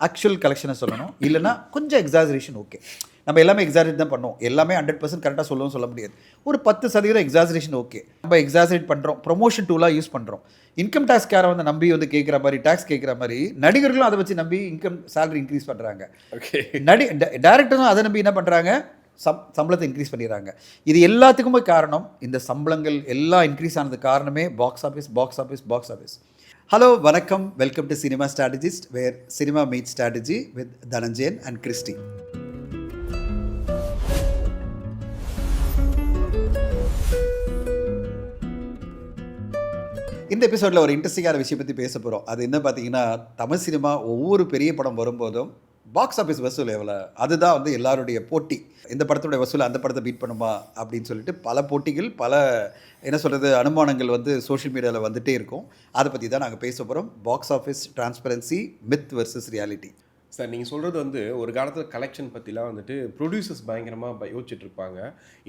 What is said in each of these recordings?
Actual கலெக்ஷனை சொல்லணும், இல்லைனா கொஞ்சம் எக்ஸாஜரேஷன் ஓகே. நம்ம எல்லாமே எக்ஸாஜரேட் தான் பண்ணுவோம், எல்லாமே 100% கரெக்டாக சொல்லவும் சொல்ல முடியாது. ஒரு 10% எக்ஸாஜரேஷன் ஓகே. நம்ம எக்ஸாஜரேட் பண்ணுறோம், ப்ரொமோஷன் டூலாக யூஸ் பண்ணுறோம். இன்கம் டேக்ஸ் கேரை வந்து நம்பி வந்து கேட்குற மாதிரி, டேக்ஸ் கேட்குற மாதிரி நடிகர்களும் அதை வச்சு நம்பி இன்கம் சேலரி இன்க்ரீஸ் பண்ணுறாங்க. ஓகே, டேரக்டரும் அதை நம்பி என்ன பண்ணுறாங்க, சம்பளத்தை இன்க்ரீஸ் பண்ணிடுறாங்க. இது எல்லாத்துக்குமே காரணம், இந்த சம்பளங்கள் எல்லாம் இன்க்ரீஸ் ஆனது காரணமே box office, box office, box office. Hello, வணக்கம், welcome to cinema strategist, where cinema meet strategy with Dhananjayan and Christy. இந்த எபிசோடில் ஒரு இன்ட்ரெஸ்டிங்கான விஷயம் பற்றி பேச போகிறோம். அது என்ன பார்த்தீங்கன்னா, தமிழ் சினிமா ஒவ்வொரு பெரிய படம் வரும்போதும் பாக்ஸ் ஆஃபீஸ் வசூல் எவ்வளோ, அதுதான் வந்து எல்லாருடைய போட்டி. இந்த படத்துடைய வசூல் அந்த படத்தை பீட் பண்ணுமா அப்படின்னு சொல்லிட்டு பல போட்டிகள், பல என்ன சொல்கிறது, அனுமானங்கள் வந்து சோஷியல் மீடியாவில் வந்துகிட்டே இருக்கும். அதை பற்றி தான் நாங்கள் பேச போகிறோம். Box office transparency, myth versus reality. Sir, நீங்கள் சொல்கிறது வந்து ஒரு காலத்தில் கலெக்ஷன் பற்றிலாம் வந்துட்டு ப்ரொடியூசர்ஸ் பயங்கரமாக யோசிச்சுட்டு இருப்பாங்க.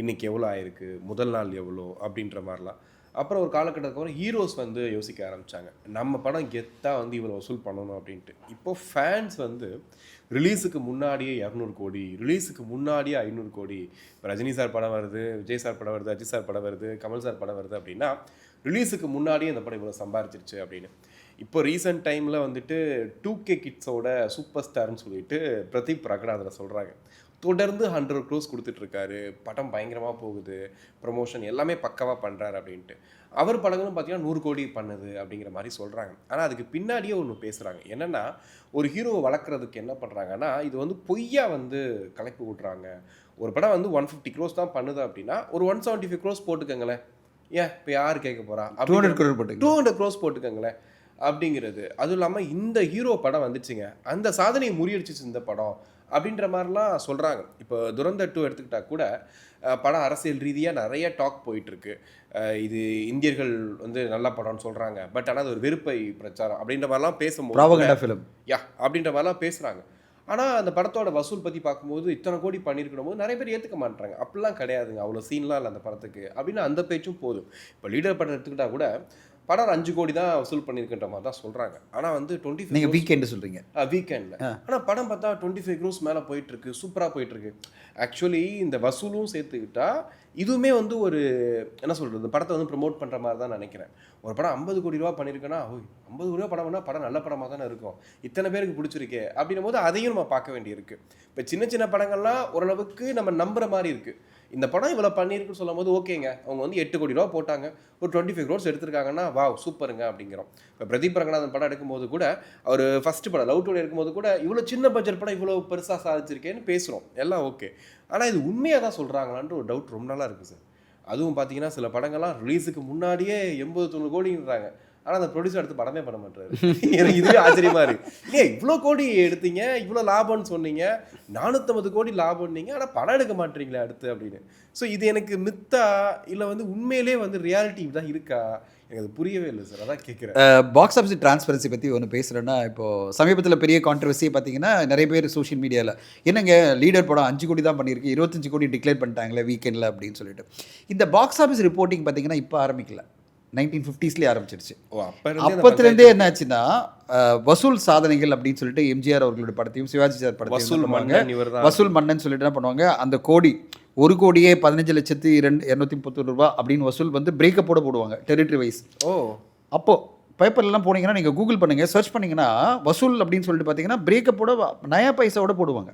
இன்றைக்கி எவ்வளோ ஆயிருக்கு, முதல் நாள் எவ்வளோ அப்படின்ற மாதிரிலாம். அப்புறம் ஒரு காலகட்டத்துக்கு அப்புறம் ஹீரோஸ் வந்து யோசிக்க ஆரம்பித்தாங்க, நம்ம படம் கெத்தாக வந்து இவ்வளோ வசூல் பண்ணணும் அப்படின்ட்டு. இப்போது ஃபேன்ஸ் வந்து ரிலீஸுக்கு முன்னாடியே 200 கோடி, ரிலீஸுக்கு முன்னாடியே 500 கோடி. இப்போ ரஜினி சார் படம் வருது, விஜய் சார் படம் வருது, அஜித் சார் படம் வருது, கமல் சார் படம் வருது அப்படின்னா ரிலீஸுக்கு முன்னாடியே இந்த படம் இவ்வளோ சம்பாரிச்சிருச்சு அப்படின்னு. இப்போ ரீசெண்ட் டைமில் வந்துட்டு 2K கிட்ஸோட சூப்பர் ஸ்டார்னு சொல்லிட்டு பிரதீப் பிரகடாதில் சொல்கிறாங்க. தொடர்ந்து 100 crores கொடுத்துட்ருக்காரு, படம் பயங்கரமாக போகுது, ப்ரொமோஷன் எல்லாமே பக்காவாக பண்ணுறாரு அப்படின்ட்டு. அவர் படங்களும் பார்த்தீங்கன்னா 100 கோடி பண்ணுது அப்படிங்கிற மாதிரி சொல்கிறாங்க. ஆனால் அதுக்கு பின்னாடியே ஒன்று பேசுகிறாங்க. என்னென்னா, ஒரு ஹீரோவை வளர்க்குறதுக்கு என்ன பண்ணுறாங்கன்னா, இது வந்து பொய்யா வந்து கலப்பி விட்றாங்க. ஒரு படம் வந்து 150 crores தான் பண்ணுது அப்படின்னா ஒரு 175 crores போட்டுக்கங்களேன். ஏன் இப்போ யார் கேட்க போகிறா? 200 crores போட்டுக்கங்களேன் அப்படிங்கிறது. அதுவும் இல்லாமல் இந்த ஹீரோ படம் வந்துச்சுங்க, அந்த சாதனையை முறியடிச்சிச்சு இந்த படம் அப்படின்ற மாதிரிலாம் சொல்கிறாங்க. இப்போ துரந்தர் 2 எடுத்துக்கிட்டால் கூட படம் அரசியல் ரீதியாக நிறைய டாக் போயிட்டுருக்கு. இது இந்தியர்கள் வந்து நல்ல படம்னு சொல்கிறாங்க, பட் ஆனால் அது ஒரு வெறுப்பை பிரச்சாரம் அப்படின்ற மாதிரிலாம் பேசும்போது அப்படின்ற மாதிரிலாம் பேசுகிறாங்க. ஆனால் அந்த படத்தோட வசூல் பற்றி பார்க்கும்போது இத்தனை கோடி பண்ணியிருக்கணும் போது நிறைய பேர் ஏற்றுக்க மாட்டாங்க. அப்படிலாம் கிடையாதுங்க, அவ்வளோ சீன்லாம் இல்லை அந்த படத்துக்கு அப்படின்னு அந்த பேச்சும் போதும். இப்போ லீடர் படம் எடுத்துக்கிட்டால் கூட படம் 5 கோடி தான் வசூல் பண்ணியிருக்கின்ற மாதிரி தான் சொல்கிறாங்க. ஆனால் வந்து 25 நீங்கள் வீக்கெண்டு சொல்கிறீங்க, வீக்கெண்டில். ஆனால் படம் பார்த்தா 25 crores மேலே போயிட்டுருக்கு, சூப்பராக போயிட்டுருக்கு. ஆக்சுவலி இந்த வசூலும் சேர்த்துக்கிட்டால் இதுவுமே வந்து ஒரு என்ன சொல்கிறது, படத்தை வந்து ப்ரொமோட் பண்ணுற மாதிரி தான் நினைக்கிறேன். ஒரு படம் 50 கோடி ரூபா பண்ணியிருக்கேன்னா, 50 கோடி ரூபா படம் பண்ணால் படம் நல்ல படமாக தானே இருக்கும், இத்தனை பேருக்கு பிடிச்சிருக்கே அப்படின்னும் போது அதையும் நம்ம பார்க்க வேண்டியிருக்கு. இப்போ சின்ன சின்ன படங்கள்லாம் ஓரளவுக்கு நம்ம நம்புகிற மாதிரி இருக்குது. இந்த படம் இவ்வளோ பண்ணியிருக்குன்னு சொல்லும் போது ஓகேங்க, அவங்க வந்து 8 கோடி ரூபா போட்டாங்க, ஒரு 25 crores எடுத்திருக்காங்கன்னா வாவ் சூப்பருங்க அப்படிங்கிறோம். இப்போ பிரதீப் ரங்கநாதன் படம் எடுக்கும்போது கூட, அவர் ஃபஸ்ட்டு படம் லவ் டுடே எடுக்கும்போது கூட இவ்வளோ சின்ன பட்ஜெட் படம் இவ்வளோ பெருசாக சாதிச்சிருக்கேன்னு பேசுகிறோம், எல்லாம் ஓகே. ஆனால் இது உண்மையாக தான் சொல்கிறாங்களான்ற ஒரு டவுட் ரொம்ப நாளாக இருக்குது சார். அதுவும் பார்த்தீங்கன்னா சில படங்கள்லாம் ரிலீஸுக்கு முன்னாடியே 80-90 கோடின்றாங்க. ஆனால் அந்த ப்ரொடியூசர் எடுத்து படமே பண்ண மாட்டாரு. எனக்கு இதுவே ஆச்சரியமா இருக்கு. இவ்வளோ கோடி எடுத்தீங்க, இவ்வளோ லாபம்னு சொன்னீங்க, 450 கோடி லாபம்னீங்க, ஆனால் படம் எடுக்க மாட்டீங்களே அடுத்து அப்படின்னு. ஸோ இது எனக்கு மித்தா இல்லை வந்து உண்மையிலே வந்து ரியாலிட்டி தான் இருக்கா, எனக்கு அது புரியவே இல்லை சார், அதான் கேட்குறேன். பாக்ஸ் ஆஃபீஸ் டிரான்ஸ்பரன்சி பற்றி ஒன்று பேசுகிறேன்னா, இப்போது சமீபத்தில் பெரிய கான்ட்ரவர்சி பார்த்தீங்கன்னா, நிறைய பேர் சோஷியல் மீடியாவில் என்னங்க லீடர் படம் 5 கோடி தான் பண்ணியிருக்கு, 25 கோடி டிக்ளேர் பண்ணிட்டாங்களே வீக்கெண்டில் அப்படின்னு சொல்லிட்டு. இந்த பாக்ஸ் ஆஃபீஸ் ரிப்போர்ட்டிங் பார்த்தீங்கன்னா இப்போ ஆரம்பிக்கல, 1950s ஆரம்பிச்சிருச்சு. அப்பத்துலேருந்தே என்ன ஆச்சுன்னா, வசூல் சாதனைகள் அப்படின்னு சொல்லிட்டு எம்ஜிஆர் அவர்களுடைய படத்தையும் சிவாஜி சார் படத்தையும் வசூல் மன்னன் சொல்லிட்டு என்ன பண்ணுவாங்க, அந்த கோடி 1 கோடியே 15,230,000 ரூபா அப்படின்னு வசூல் வந்து பிரேக்கப்போட போடுவாங்க டெரிட்டரி வைஸ். அப்போது பேப்பர்லாம் போனீங்கன்னா, நீங்கள் கூகுள் பண்ணுங்கள், சர்ச் பண்ணிங்கன்னா வசூல் அப்படின்னு சொல்லிட்டு பார்த்தீங்கன்னா பிரேக்கப்போட நயா பைசாவோட போடுவாங்க.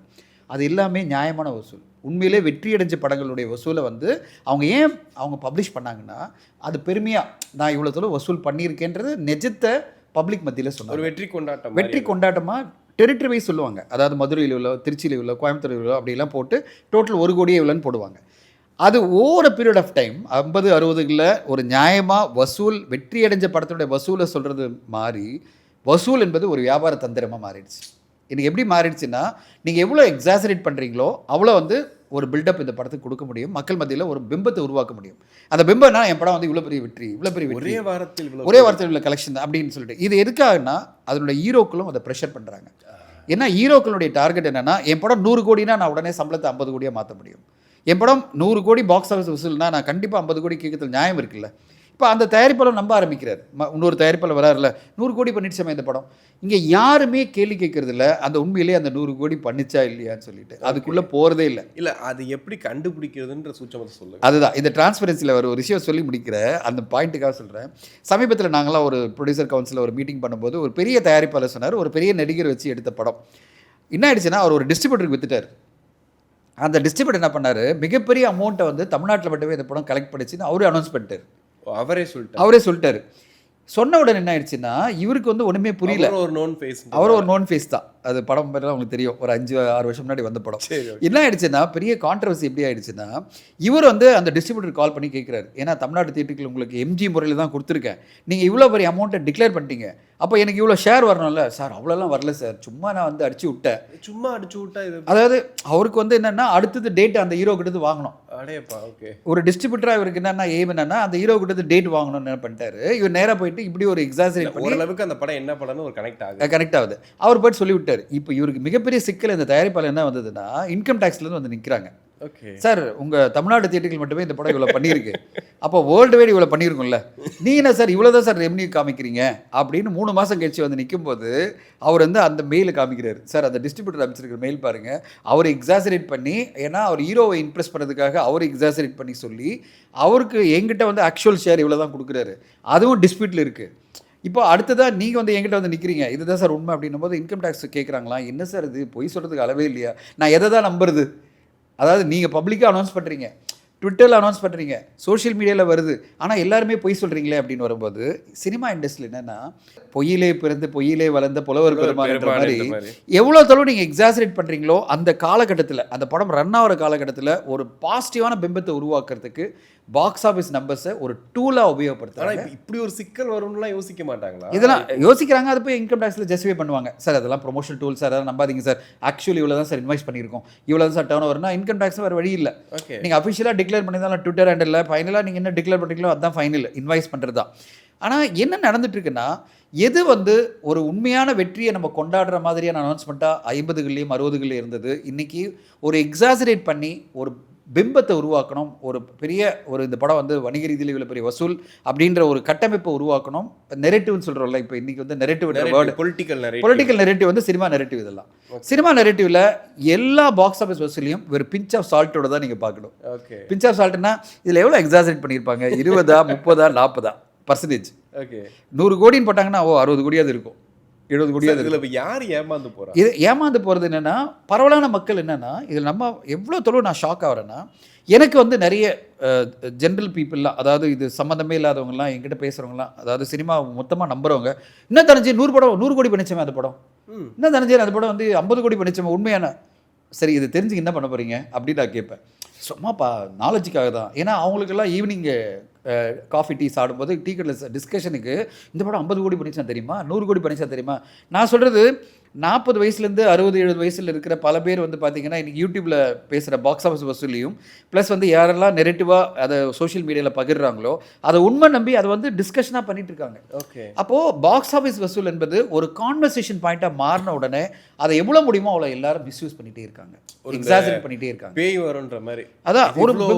அது எல்லாமே நியாயமான வசூல். உண்மையிலே வெற்றி அடைஞ்ச படங்களுடைய வசூலை வந்து அவங்க பப்ளிஷ் பண்ணாங்கன்னா, அது பெருமையாக நான் இவ்வளோ தூரம் வசூல் பண்ணியிருக்கேன்றது நிஜத்தை பப்ளிக் மத்தியில் சொன்னாங்க. ஒரு வெற்றி கொண்டாட்டமாக டெரிட்டரி வைஸ் சொல்லுவாங்க. அதாவது மதுரையில் உள்ள, திருச்சியில் உள்ள, கோயம்புத்தூரில் உள்ள அப்படிலாம் போட்டு டோட்டல் 1 கோடியே இவ்வளோன்னு போடுவாங்க. அது ஓவர் பீரியட் ஆஃப் டைம் 50-60களில் ஒரு நியாயமாக வசூல் வெற்றி அடைஞ்ச படத்துடைய வசூலை சொல்கிறது மாறி, வசூல் என்பது ஒரு வியாபார தந்திரமாக மாறிடுச்சு. இன்றைக்கி எப்படி மாறிடுச்சுன்னா, நீங்கள் எவ்வளோ எக்ஸாசரேட் பண்ணுறீங்களோ அவ்வளோ வந்து ஒரு பில்டப் இந்த படத்துக்கு கொடுக்க முடியும், மக்கள் மத்தியில் ஒரு பிம்பத்தை உருவாக்க முடியும். அந்த பிம்பம்னா என் படம் வந்து இவ்வளோ பெரிய வெற்றி ஒரே வாரத்தில் உள்ள கலெக்ஷன் அப்படின்னு சொல்லிட்டு. இது எதுக்காகனா, அதனுடைய ஹீரோக்களும் அதை ப்ரெஷர் பண்ணுறாங்க. ஏன்னா ஹீரோக்களுடைய டார்கெட் என்னென்னா, என் படம் 100 கோடினா நான் உடனே சம்பளத்தை 50 கோடியாக மாற்ற முடியும். என் படம் 100 கோடி பாக்ஸ் ஆஃபீஸ் வசூல்னா நான் கண்டிப்பாக 50 கோடி கேட்கறதுல நியாயம் இருக்குல்ல. இப்போ அந்த தயாரிப்பாளர் நம்ப ஆரம்பிக்கிறார். இன்னொரு தயாரிப்பாளர் வராருல 100 கோடி பண்ணிடுச்சேமே இந்த படம். இங்கே யாருமே கேள்வி கேட்கறது இல்ல. அந்த உண்மையிலேயே அந்த 100 கோடி பண்ணிச்சா இல்லையான்னு சொல்லிட்டு. அதுக்குள்ள போறதே இல்ல. இல்ல அது எப்படி கண்டுபிடிக்கிறதுன்ற சூட்சமத்தை சொல்லுங்க. அதுதான் இந்த டிரான்ஸ்பரன்சியில் ஒரு விஷயம் சொல்லி முடிக்கிற அந்த பாயிண்ட்டுக்காக சொல்கிறேன். சமீபத்தில் நாங்களாம் ஒரு ப்ரொடியூசர் கவுன்சிலில் ஒரு மீட்டிங் பண்ணும்போது ஒரு பெரிய தயாரிப்பாளர் சொன்னார், ஒரு பெரிய நடிகர் வச்சு எடுத்த படம் என்ன ஆயிடுச்சுன்னா அவர் ஒரு டிஸ்ட்ரிபியூட்டருக்கு வித்துட்டார். அந்த டிஸ்ட்ரிபியூட்டர் என்ன பண்ணார், மிகப்பெரிய அமௌண்ட்டை வந்து தமிழ்நாட்டில் மட்டுமே இந்த படம் கலெக்ட் பண்ணிச்சுன்னு அவரே அனௌன்ஸ் பண்ணிட்டார். அவரே சொல்லிட்டாரு. சொன்ன உடனே என்ன ஆயிடுச்சுன்னா இவருக்கு வந்து ஒன்றுமே புரியல. அவர் ஒரு நோன் ஃபேஸ் தான். அது படம் பற்றி உங்களுக்கு தெரியும், ஒரு 5-6 வருஷம் முன்னாடி வந்த படம். என்ன ஆயிடுச்சுன்னா பெரிய கான்ட்ரவர்சி எப்படி ஆயிடுச்சுன்னா இவர் வந்து அந்த டிஸ்ட்ரிபியூட்டர் கால் பண்ணி கேட்குறாரு, ஏன்னா தமிழ்நாடு தியேட்டருக்கு உங்களுக்கு எம்ஜி முறையில் தான் கொடுத்துருக்கேன், நீங்கள் இவ்வளோ பெரிய அமௌண்ட்டை டிக்ளேர் பண்ணிட்டீங்க, அப்போ எனக்கு இவ்வளோ ஷேர் வரணும்ல. சார் அவ்வளோலாம் வரல சார், சும்மா நான் வந்து அடிச்சு விட்டேன். இது அதாவது அவருக்கு வந்து என்னன்னா அடுத்தது டேட் அந்த ஹீரோ கிட்ட வாங்கணும். ஒரு டிஸ்ட்ரிபியூட்டரா இவருக்கு என்னன்னா எய்ம் என்னன்னா அந்த ஹீரோ கிட்ட டேட் வாங்கணும்னு என்ன பண்ணிட்டாரு, இவர் நேராக போயிட்டு இப்படி ஒரு எக்ஸாஜரேட் பண்ணி ஓரளவுக்கு அந்த படம் என்ன படம்னு ஒரு கனெக்ட் ஆகுது. அவர் போயிட்டு சொல்லி விட்டார். இப்போ இவருக்கு மிகப்பெரிய சிக்கல் இந்த தயாரிப்பாளர் என்ன வந்ததுன்னா இன்கம் டேக்ஸ்லேருந்து வந்து நிற்கிறாங்க. சார் உங்கள் தமிழ்நாடு தியேட்டர்கள் மட்டுமே இந்த படம் இவ்வளோ பண்ணியிருக்கு, அப்போ வேர்ல்டு வைடு இவ்வளோ பண்ணியிருக்கும்ல, நீ என்ன சார் இவ்வளோ தான் சார் ரெவன்யூ காமிக்கிறீங்க அப்படின்னு 3 மாதம் கழிச்சு வந்து நிற்கும் போது அவர் வந்து அந்த மெயிலை காமிக்கிறார். சார் அந்த டிஸ்ட்ரிபியூட்டர் அமைச்சிருக்கிற மெயில் பாருங்கள், அவர் எக்ஸாசரேட் பண்ணி, ஏன்னா அவர் ஹீரோவை இம்ப்ரெஸ் பண்ணுறதுக்காக அவர் எக்ஸாசரேட் பண்ணி சொல்லி அவருக்கு எங்கிட்ட வந்து ஆக்சுவல் ஷேர் இவ்வளோ தான் கொடுக்குறாரு, அதுவும் டிஸ்பியூட்டில் இருக்குது. இப்போ அடுத்ததாக நீங்கள் வந்து என்கிட்ட வந்து நிற்கிறீங்க, இதுதான் சார் உண்மை அப்படின்னும் போது இன்கம் டேக்ஸ் கேட்குறாங்களா, என்ன சார் இது பொய் சொல்கிறதுக்கு அளவே இல்லையா, நான் எதை தான் நம்புறது. அதாவது நீங்கள் பப்ளிக்காக அனௌன்ஸ் பண்ணுறீங்க, ட்விட்டரில் அனௌன்ஸ் பண்ணுறீங்க, சோஷியல் மீடியாவில் வருது, ஆனால் எல்லாருமே பொய் சொல்கிறீங்களே அப்படின்னு வரும்போது சினிமா இண்டஸ்ட்ரியில் என்னென்னா பொய்யிலே பிறந்து பொய்யிலே வளர்ந்த புலவர் பெருமான்ற மாதிரி எவ்வளோ தளவு நீங்கள் எக்ஸாசரேட் பண்ணுறீங்களோ அந்த காலகட்டத்தில் அந்த படம் ரன் ஆகிற காலகட்டத்தில் ஒரு பாசிட்டிவான பிம்பத்தை உருவாக்குறதுக்கு பாக்ஸ் ஆஃபீஸ் நம்பர்ஸை ஒரு டூலாக உபயோகப்படுத்துறாங்க. இப்படி ஒரு சிக்கல் வரும்லாம் யோசிக்க மாட்டாங்களா? இதெல்லாம் யோசிக்கிறாங்க. அது போய் இன்கம் டேக்ஸில் ஜஸ்டிஃபை பண்ணுவாங்க. சார் அதெல்லாம் ப்ரொமோஷன் டூல் சார், அதெல்லாம் நம்பாதீங்க சார், ஆக்சுவலி இவ்வளோ தான் சார் இன்வைஸ் பண்ணியிருக்கோம், இவ்வளோ தான் சார் டர்ன் ஓவர்னா இன்கம் டேக்ஸ் வேறு வழி இல்லை. நீங்கள் அஃபிஷியலாக டிக்ளேர் பண்ணி தான் ட்விட்டர் ஹேண்டில் ஃபைனலாக நீங்கள் என்ன டிக்ளேர் பண்ணுறீங்களோ அதுதான் ஃபைனல், இன்வைஸ் பண்ணுறது தான். ஆனால் என்ன நடந்துட்டு இருக்குன்னா எது வந்து ஒரு உண்மையான வெற்றியை நம்ம கொண்டாடுற மாதிரியான அனௌன்ஸ்மெண்ட்டாக 50கள்லையும் 60கள்லையும் இருந்தது, இன்றைக்கி ஒரு எக்ஸாசரேட் பண்ணி ஒரு பிம்பத்தை உருவாக்கணும், ஒரு பெரிய ஒரு இந்த படம் வந்து வணிக ரீதியில் இவ்வளோ பெரிய வசூல் அப்படின்ற ஒரு கட்டமைப்பை உருவாக்கணும். நெரேட்டிவ்னு சொல்கிறோம்ல, இப்போ இன்றைக்கி வந்து நெரேட்டிவ் வேர்டு பொலிட்டிக்கல் நெரேட்டிவ் வந்து சினிமா நெரேட்டிவ். இதெல்லாம் சினிமா நெரேட்டிவில் எல்லா பாக்ஸ் ஆஃபீஸ் வசூலையும் ஒரு பிஞ்ச் ஆஃப் சால்ட்டோட தான் நீங்கள் பார்க்கணும். பிஞ்ச் ஆஃப் சால்ட்னா இதில் எவ்வளோ எக்ஸாசரேட் பண்ணியிருப்பாங்க, 20, 30, 40%. 100 கோடின்னு போட்டாங்கன்னா 60 கோடியாவது இருக்கும், 70 கோடியாவது. இதில் யார் ஏமாந்து போகிறா? இது ஏமாந்து போகிறது என்னென்னா பரவலான மக்கள் என்னென்னா இதில் நம்ம எவ்வளோ தொழில் நான் ஷாக் ஆகிறேன்னா எனக்கு வந்து நிறைய ஜென்ரல் பீப்புளெலாம், அதாவது இது சம்மந்தமே இல்லாதவங்கலாம் என்கிட்ட பேசுகிறவங்களாம், அதாவது சினிமா மொத்தமாக நம்புறவங்க, இன்னும் தெரிஞ்சு 100 கோடி பண்ணிச்சோமே அந்த படம், இன்னும் தெரிஞ்சு அந்த படம் வந்து 50 கோடி பண்ணிச்சோமே, உண்மையான சரி இது தெரிஞ்சு என்ன பண்ண போகிறீங்க அப்படின்னு நான் கேட்பேன். சும்மாப்பா நாலேஜுக்காக தான். ஏன்னா அவங்களுக்கெல்லாம் ஈவினிங் காஃபி டீ சாப்பிடும்போது டீ கடையில் டிஸ்கஷனுக்கு இந்த படம் 50 கோடி பண்ணிச்சா தெரியுமா, 100 கோடி பண்ணிச்சா தெரியுமா. நான் சொல்கிறது 40 வயசுலேருந்து 60-70 வயசில் இருக்கிற பல பேர் வந்து பார்த்தீங்கன்னா இன்றைக்கி யூடியூப்பில் பேசுகிற பாக்ஸ் ஆஃபீஸ் வசூலியும் ப்ளஸ் வந்து யாரெல்லாம் நெரேட்டிவாக அதை சோஷியல் மீடியாவில் பகிர்றாங்களோ அதை உண்மை நம்பி அதை வந்து டிஸ்கஷனாக பண்ணிட்டு இருக்காங்க. அப்போது பாக்ஸ் ஆஃபீஸ் வசூல் என்பது ஒரு கான்வர்சேஷன் பாயிண்ட்டாக மாறின உடனே அதை எவ்வளோ முடியுமோ அவ்வளோ எல்லாரும் மிஸ்யூஸ் பண்ணிகிட்டே இருக்காங்க, எக்ஸாஜரேட் பண்ணிகிட்டே இருக்காங்க. பேய் வரும்ன்ற மாதிரி அதான்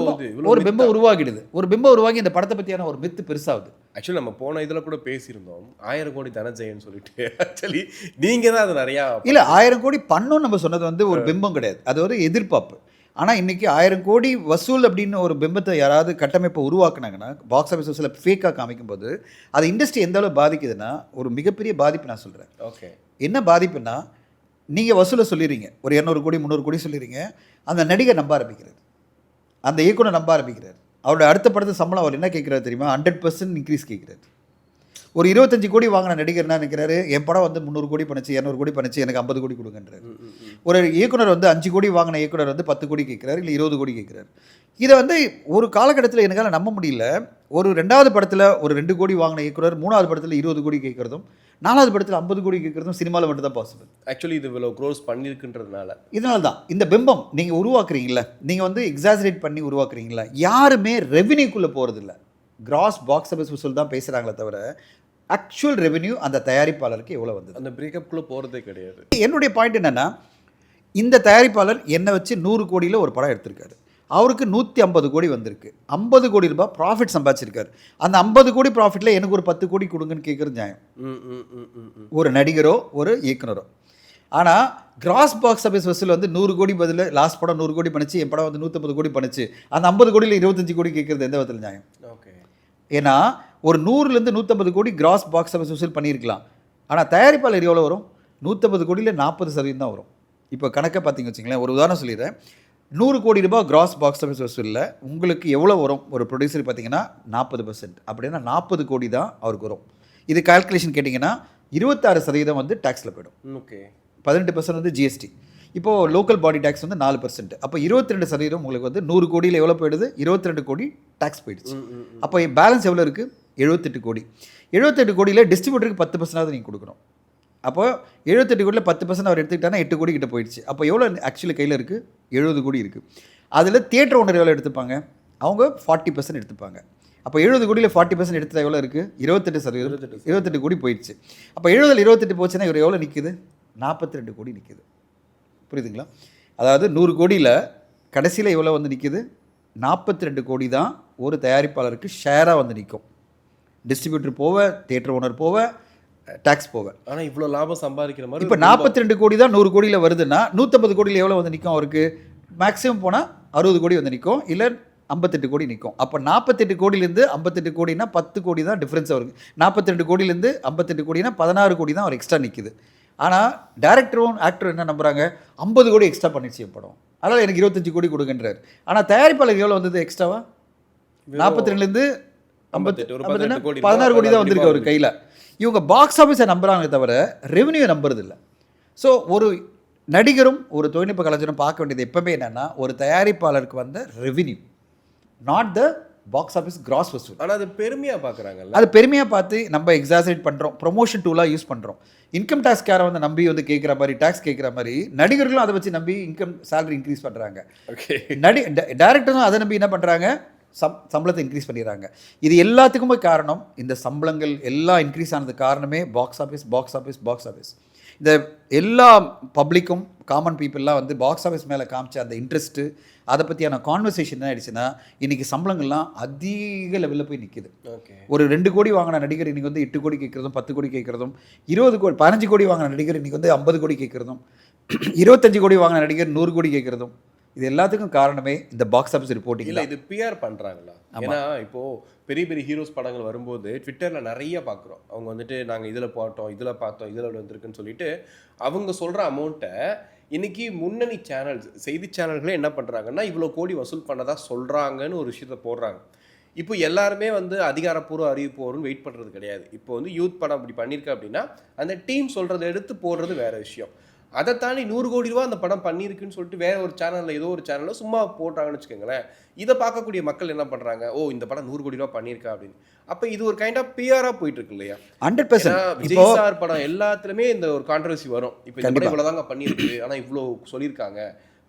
ஒரு பிம்பம் உருவாகிடுது. ஒரு பிம்பம் உருவாகி இந்த படத்தை பற்றியான ஒரு மித்து பெருசாகுது. ஆக்சுவலி நம்ம போன இதில் கூட பேசியிருந்தோம் 1000 கோடி தனஞ்சயன் சொல்லிட்டு. ஆக்சுவலி நீங்கள் தான் அது நிறையா இல்லை 1000 கோடி பண்ணோன்னு நம்ம சொன்னது வந்து ஒரு பிம்பம் கிடையாது, அது ஒரு எதிர்பார்ப்பு. ஆனால் இன்றைக்கி 1000 கோடி வசூல் அப்படின்னு ஒரு பிம்பத்தை யாராவது கட்டமைப்பை உருவாக்குனாங்கன்னா பாக்ஸ் ஆஃபீஸ் வசூலில் ஃபேக்காக காமிக்கும்போது அது இண்டஸ்ட்ரி எந்த அளவு பாதிக்குதுன்னா ஒரு மிகப்பெரிய பாதிப்பு நான் சொல்கிறேன். என்ன பாதிப்புன்னா நீங்கள் வசூலை சொல்லிடுறீங்க, ஒரு 200 கோடி 300 கோடி சொல்லிடுறீங்க, அந்த நடிகர் நம்ப ஆரம்பிக்கிறார், அந்த இயக்குனர் நம்ப ஆரம்பிக்கிறார், அவரோட அடுத்த படத்து சம்பளம் அவர் என்ன கேட்குறாரு தெரியுமா, 100% இன்க்ரீஸ் கேட்குறாரு. ஒரு 25 கோடி வாங்கின நடிகர் என்ன நினைக்கிறாரு, என் படம் வந்து 300 கோடி பண்ணிச்சு, 200 கோடி பண்ணிச்சு, எனக்கு 50 கோடி கொடுங்கன்றாரு. ஒரு இயக்குனர் வந்து 5 கோடி வாங்கின இயக்குனர் வந்து 10 கோடி கேட்குறாரு, இல்லை 20 கோடி கேட்குறாரு. இதை வந்து ஒரு காலகட்டத்தில் எனக்கால நம்ப முடியல. ஒரு 2வது படத்தில் ஒரு 2 கோடி வாங்கின இயக்குனர் 3வது படத்தில் 20 கோடி கேட்குறதும் 4வது படத்தில் 50 கோடி கேட்குறதும் சினிமாவில் மட்டும் தான் பாசிபிள். ஆக்சுவலி இது இவ்வளோ க்ரோஸ் பண்ணியிருக்குன்றதுனால இதனால தான் இந்த பிம்பம் நீங்கள் உருவாக்குறீங்களா, நீங்கள் வந்து எக்ஸாஜரேட் பண்ணி உருவாக்குறீங்களா, யாருமே ரெவென்யூக்குள்ளே போகிறதில்ல, கிராஸ் பாக்ஸ் ஆஃபீஸ் வசூல் தான் பேசுகிறாங்களே தவிர ஆக்சுவல் ரெவென்யூ அந்த தயாரிப்பாளருக்கு எவ்வளோ வந்தது அந்த பிரேக்கப்புக்குள்ளே போகிறதே கிடையாது. என்னுடைய பாயிண்ட் என்னென்னா இந்த தயாரிப்பாளர் என்னை வச்சு 100 கோடியில் ஒரு படம் எடுத்திருக்காரு, அவருக்கு 150 கோடி வந்திருக்கு. 50 கோடி ரூபாய் ப்ராஃபிட் சம்பாதிச்சிருக்காரு. அந்த 50 கோடி ப்ராஃபிட்டில் எனக்கு ஒரு 10 கோடி கொடுங்கன்னு கேட்குறது நியாயம். ஒரு நடிகரோ ஒரு இயக்குனரோ. ஆனால் கிராஸ் பாக்ஸ் ஆஃபீஸ் வசூல் வந்து 100 கோடி பதில் லாஸ்ட் படம் 100 கோடி பண்ணிச்சு, என் படம் வந்து 150 கோடி பண்ணிச்சு. அந்த 50 கோடியில் 25 கோடி கேட்குறது எந்த விதத்தில் நியாயம்? ஓகே. ஏன்னா ஒரு 100லேருந்து 150 கோடி கிராஸ் பாக்ஸ் ஆஃபீஸ் வசூல் பண்ணியிருக்கலாம். ஆனால் தயாரிப்பாளர் எவ்வளோ வரும்? 150 கோடியில் 40% தான் வரும். இப்போ கணக்கை பார்த்தீங்க வச்சுங்களேன், ஒரு உதாரணம் சொல்லிடுறேன். 100 கோடி ரூபாய் கிராஸ் பாக்ஸ் ஆஃபீஸ் வசூலில் உங்களுக்கு எவ்வளோ வரும்? ஒரு ப்ரொடியூசர் பார்த்தீங்கன்னா 40%. அப்படின்னா 40 கோடி தான் அவருக்கு வரும். இது கால்குலேஷன் கேட்டிங்கன்னா 26% வந்து டேக்ஸில் போய்டும். ஓகே. 18% வந்து ஜிஎஸ்டி. இப்போது லோக்கல் பாடி டேக்ஸ் வந்து 4%. அப்போ 22% உங்களுக்கு வந்து 100 கோடியில் எவ்வளோ போயிடுது? 22 கோடி டேக்ஸ் போயிடுச்சு. அப்போ பேலன்ஸ் எவ்வளோ இருக்குது? 78 கோடி. 78 கோடியில் டிஸ்ட்ரிபியூட்டருக்கு 10% நீங்கள் கொடுக்கணும். அப்போ 78 கோடியில் 10% அவர் எடுத்துக்கிட்டாங்கன்னா 8 கோடி கிட்ட போயிடுச்சு. அப்போ எவ்வளோ ஆக்சுவலி கையில் இருக்குது? 70 கோடி இருக்குது. அதில் தியேட்டர் ஓனர் எவ்வளோ எடுத்துப்பாங்க? அவங்க 40% எடுத்துப்பாங்க. அப்போ 70 கோடியில் 40% எடுத்தது எவ்வளோ இருக்குது? 28%. 28 கோடி போயிடுச்சு. அப்போ 70ல் 28 போச்சுன்னா இவர் எவ்வளோ நிற்குது? 42 கோடி நிற்குது. புரியுதுங்களா? அதாவது 100 கோடியில் கடைசியில் எவ்வளோ வந்து நிற்குது? 42 கோடி தான் ஒரு தயாரிப்பாளருக்கு ஷேராக வந்து நிற்கும். டிஸ்ட்ரிபியூட்டர் போவ, தியேட்டர் ஓனர் போவ, டேக்ஸ் போவ. ஆனால் இவ்வளோ லாபம் சம்பாதிக்கிற மாதிரி இப்போ 42 கோடி தான் 100 கோடியில் வருதுன்னா 150 கோடியில் எவ்வளோ வந்து நிற்கும் அவருக்கு? மேக்ஸிமம் போனால் 60 கோடி வந்து நிற்கும், இல்லை 58 கோடி நிற்கும். அப்போ 48 கோடியிலேருந்து 58 கோடினா 10 கோடி தான் டிஃப்ரென்ஸ் வருது. 42 கோடியிலேருந்து 58 கோடினா 16 கோடி தான் அவர் எக்ஸ்ட்ரா நிற்குது. ஆனால் டேரக்டரும் ஆக்டரும் என்ன நம்புறாங்க? 50 கோடி எக்ஸ்ட்ரா பண்ணிடுச்சு என் படம், அதனால் எனக்கு 25 கோடி கொடுங்கன்றார். ஆனால் தயாரிப்பாளருக்கு எவ்வளோ வந்தது எக்ஸ்ட்ராவா? 42லேருந்து 58 16 கோடி தான் வந்திருக்கு அவர் கையில். இவங்க பாக்ஸ் ஆஃபீஸை நம்புறாங்க தவிர ரெவன்யூ நம்புறது இல்லை. ஸோ ஒரு நடிகரும் ஒரு தொழில்நுட்ப கலைஞரும் பார்க்க வேண்டியது எப்பவுமே என்னென்னா, ஒரு தயாரிப்பாளருக்கு வந்த revenue, not the box office cross வசூல். ஆனால் அது பெருமையாக பார்க்குறாங்கல்ல. அது பெருமையாக பார்த்து நம்ம எக்ஸாசரேட் பண்ணுறோம், ப்ரொமோஷன் டூலாக யூஸ் பண்ணுறோம். இன்கம் டேக்ஸ் கேரை வந்து நம்பி வந்து கேட்குற மாதிரி, டேக்ஸ் கேட்குற மாதிரி நடிகர்களும் அதை வச்சு நம்பி இன்கம் சேலரி இன்க்ரீஸ் பண்ணுறாங்க. ஓகே. டேரக்டரும் அதை நம்பி என்ன பண்ணுறாங்க? சம்பளத்தை இன்க்ரீஸ் பண்ணிடுறாங்க. இது எல்லாத்துக்குமே காரணம், இந்த சம்பளங்கள் எல்லாம் இன்க்ரீஸ் ஆனது காரணமே பாக்ஸ் ஆஃபீஸ். இந்த எல்லா பப்ளிக்கும் காமன் பீப்புளெலாம் வந்து பாக்ஸ் ஆஃபீஸ் மேலே காமிச்ச அந்த இன்ட்ரெஸ்ட்டு, அதை பற்றியான கான்வர்சேஷன் என்ன ஆயிடுச்சுன்னா, இன்றைக்கி சம்பளங்கள்லாம் அதிக லெவலில் போய் நிற்கிது. ஓகே. ஒரு 2 கோடி வாங்கின நடிகர் இன்றைக்கி வந்து 8 கோடி கேட்குறதும், 10 கோடி கேட்குறதும், 20 கோடி 15 கோடி வாங்கின நடிகர் இன்றைக்கி வந்து 50 கோடி கேட்குறதும், 25 கோடி வாங்கின நடிகர் 100 கோடி கேட்குறதும். இது எல்லாத்துக்கும் காரணமே இந்த பாக்ஸ் ஆஃபீஸ் ரிப்போர்ட்டிங். இல்லை, இது பிஆர் பண்ணுறாங்களா? ஏன்னா இப்போது பெரிய பெரிய ஹீரோஸ் படங்கள் வரும்போது ட்விட்டரில் நிறைய பார்க்குறோம். அவங்க வந்துட்டு நாங்கள் இதில் பார்த்தோம், இதில் பார்த்தோம், இதில் வந்திருக்குன்னு சொல்லிட்டு அவங்க சொல்கிற அமௌண்ட்டை இன்றைக்கி முன்னணி சேனல்ஸ், செய்தி சேனல்களே என்ன பண்ணுறாங்கன்னா, இவ்வளோ கோடி வசூல் பண்ணதாக சொல்கிறாங்கன்னு ஒரு விஷயத்தை போடுறாங்க. இப்போ எல்லாருமே வந்து அதிகாரப்பூர்வ அறிவிப்பு வரும்னு வெயிட் பண்ணுறது கிடையாது. இப்போ வந்து யூத் படம் அப்படி பண்ணியிருக்க அப்படின்னா அந்த டீம் சொல்கிறத எடுத்து போடுறது வேறு விஷயம். அதை தாண்டி 100 கோடி ரூபா அந்த படம் பண்ணியிருக்குன்னு சொல்லிட்டு வேற ஒரு சேனலில், ஏதோ ஒரு சேனலில் சும்மா போட்டாங்கன்னு வச்சுக்கோங்களேன். இதை பார்க்கக்கூடிய மக்கள் என்ன பண்ணுறாங்க? ஓ, இந்த படம் 100 கோடி ரூபா பண்ணியிருக்கா அப்படின்னு. அப்போ இது ஒரு கைண்ட் ஆஃப் பிஆராக போயிட்டு இருக்கு இல்லையா? 100%. விஜய் சார் படம் எல்லாத்துலேயுமே இந்த ஒரு கான்ட்ரவர்சி வரும். இப்போ இந்த படம் இவ்வளோதாங்க பண்ணியிருக்கு, ஆனால் இவ்வளோ சொல்லியிருக்காங்க.